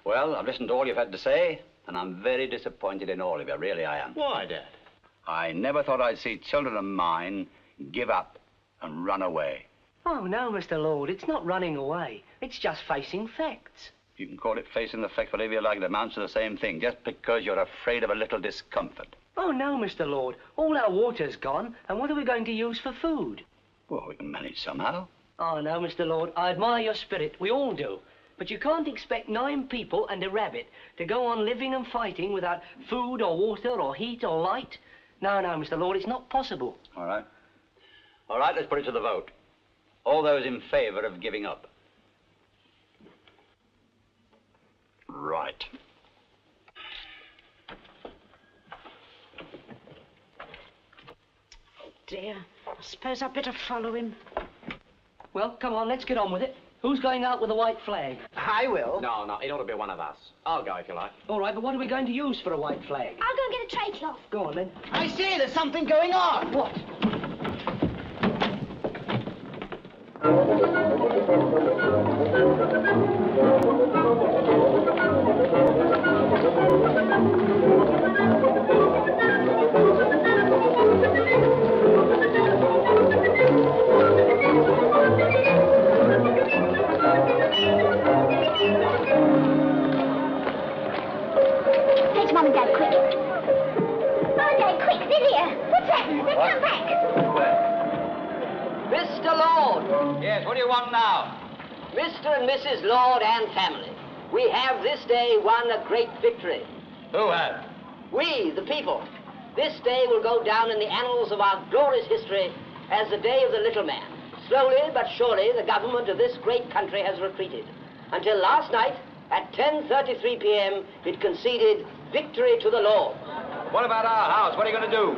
S5: Well, I've listened to all you've had to say, and I'm very disappointed in all of you. Really, I am.
S13: Why, Dad?
S5: I never thought I'd see children of mine give up and run away.
S17: Oh, no, Mr. Lord, it's not running away. It's just facing facts.
S5: You can call it facing the facts, whatever you like. It amounts to the same thing, just because you're afraid of a little discomfort.
S17: Oh, no, Mr. Lord. All our water's gone, and what are we going to use for food?
S5: Well, we can manage somehow.
S17: Oh, no, Mr. Lord. I admire your spirit. We all do. But you can't expect 9 people and a rabbit to go on living and fighting without food or water or heat or light. No, no, Mr. Lord, it's not possible.
S5: All right. All right, let's put it to the vote. All those in favour of giving up. Right.
S2: Dear, I suppose I'd better follow him.
S17: Well, come on, let's get on with it. Who's going out with a white flag?
S18: I will.
S11: No, no, it ought to be one of us. I'll go if you like.
S17: All right, but what are we going to use for a white flag?
S4: I'll go and get a tray cloth.
S17: Go on, then.
S14: I see, there's something going on.
S17: What?
S4: Fetch Mum and Dad, quick. Mum and Dad, quick, they're here. What's happened? They've come back.
S1: Mr. Lord.
S5: Yes, what do you want now?
S1: Mr. and Mrs. Lord and family, we have this day won a great victory.
S5: Who has?
S1: We, the people. This day will go down in the annals of our glorious history as the day of the little man. Slowly but surely, the government of this great country has retreated. Until last night, at 10:33 p.m., it conceded victory to the Lord.
S5: What about our house? What are you going to do?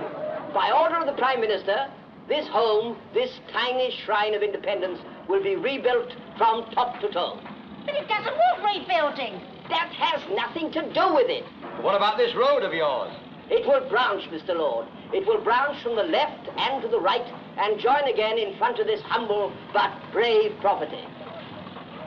S1: By order of the Prime Minister, this home, this tiny shrine of independence, will be rebuilt from top to toe.
S2: But it doesn't want rebuilding.
S1: That has nothing to do with it.
S5: What about this road of yours?
S1: It will branch, Mr. Lord. It will branch from the left and to the right and join again in front of this humble but brave property.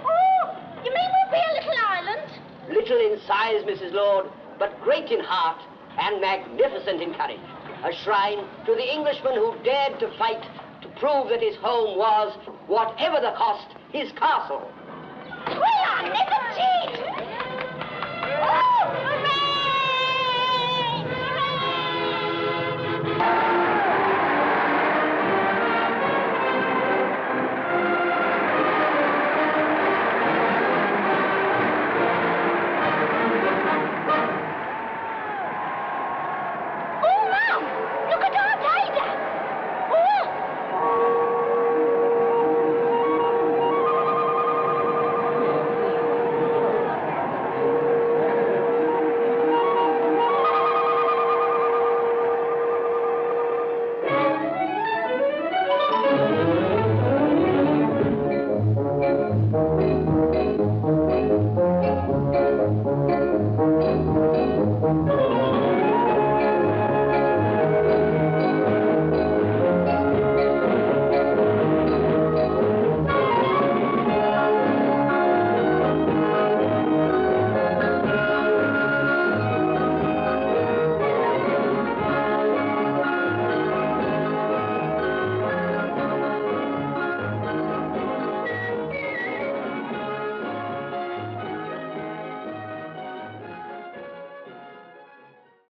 S2: Oh, you mean we'll be a little island?
S1: Little in size, Mrs. Lord, but great in heart and magnificent in courage. A shrine to the Englishman who dared to fight to prove that his home was, whatever the cost, his castle.
S2: We are never cheat! Oh, hooray!
S4: Oh, Mum, look at Aunt Ada. Oh!
S15: Thank you.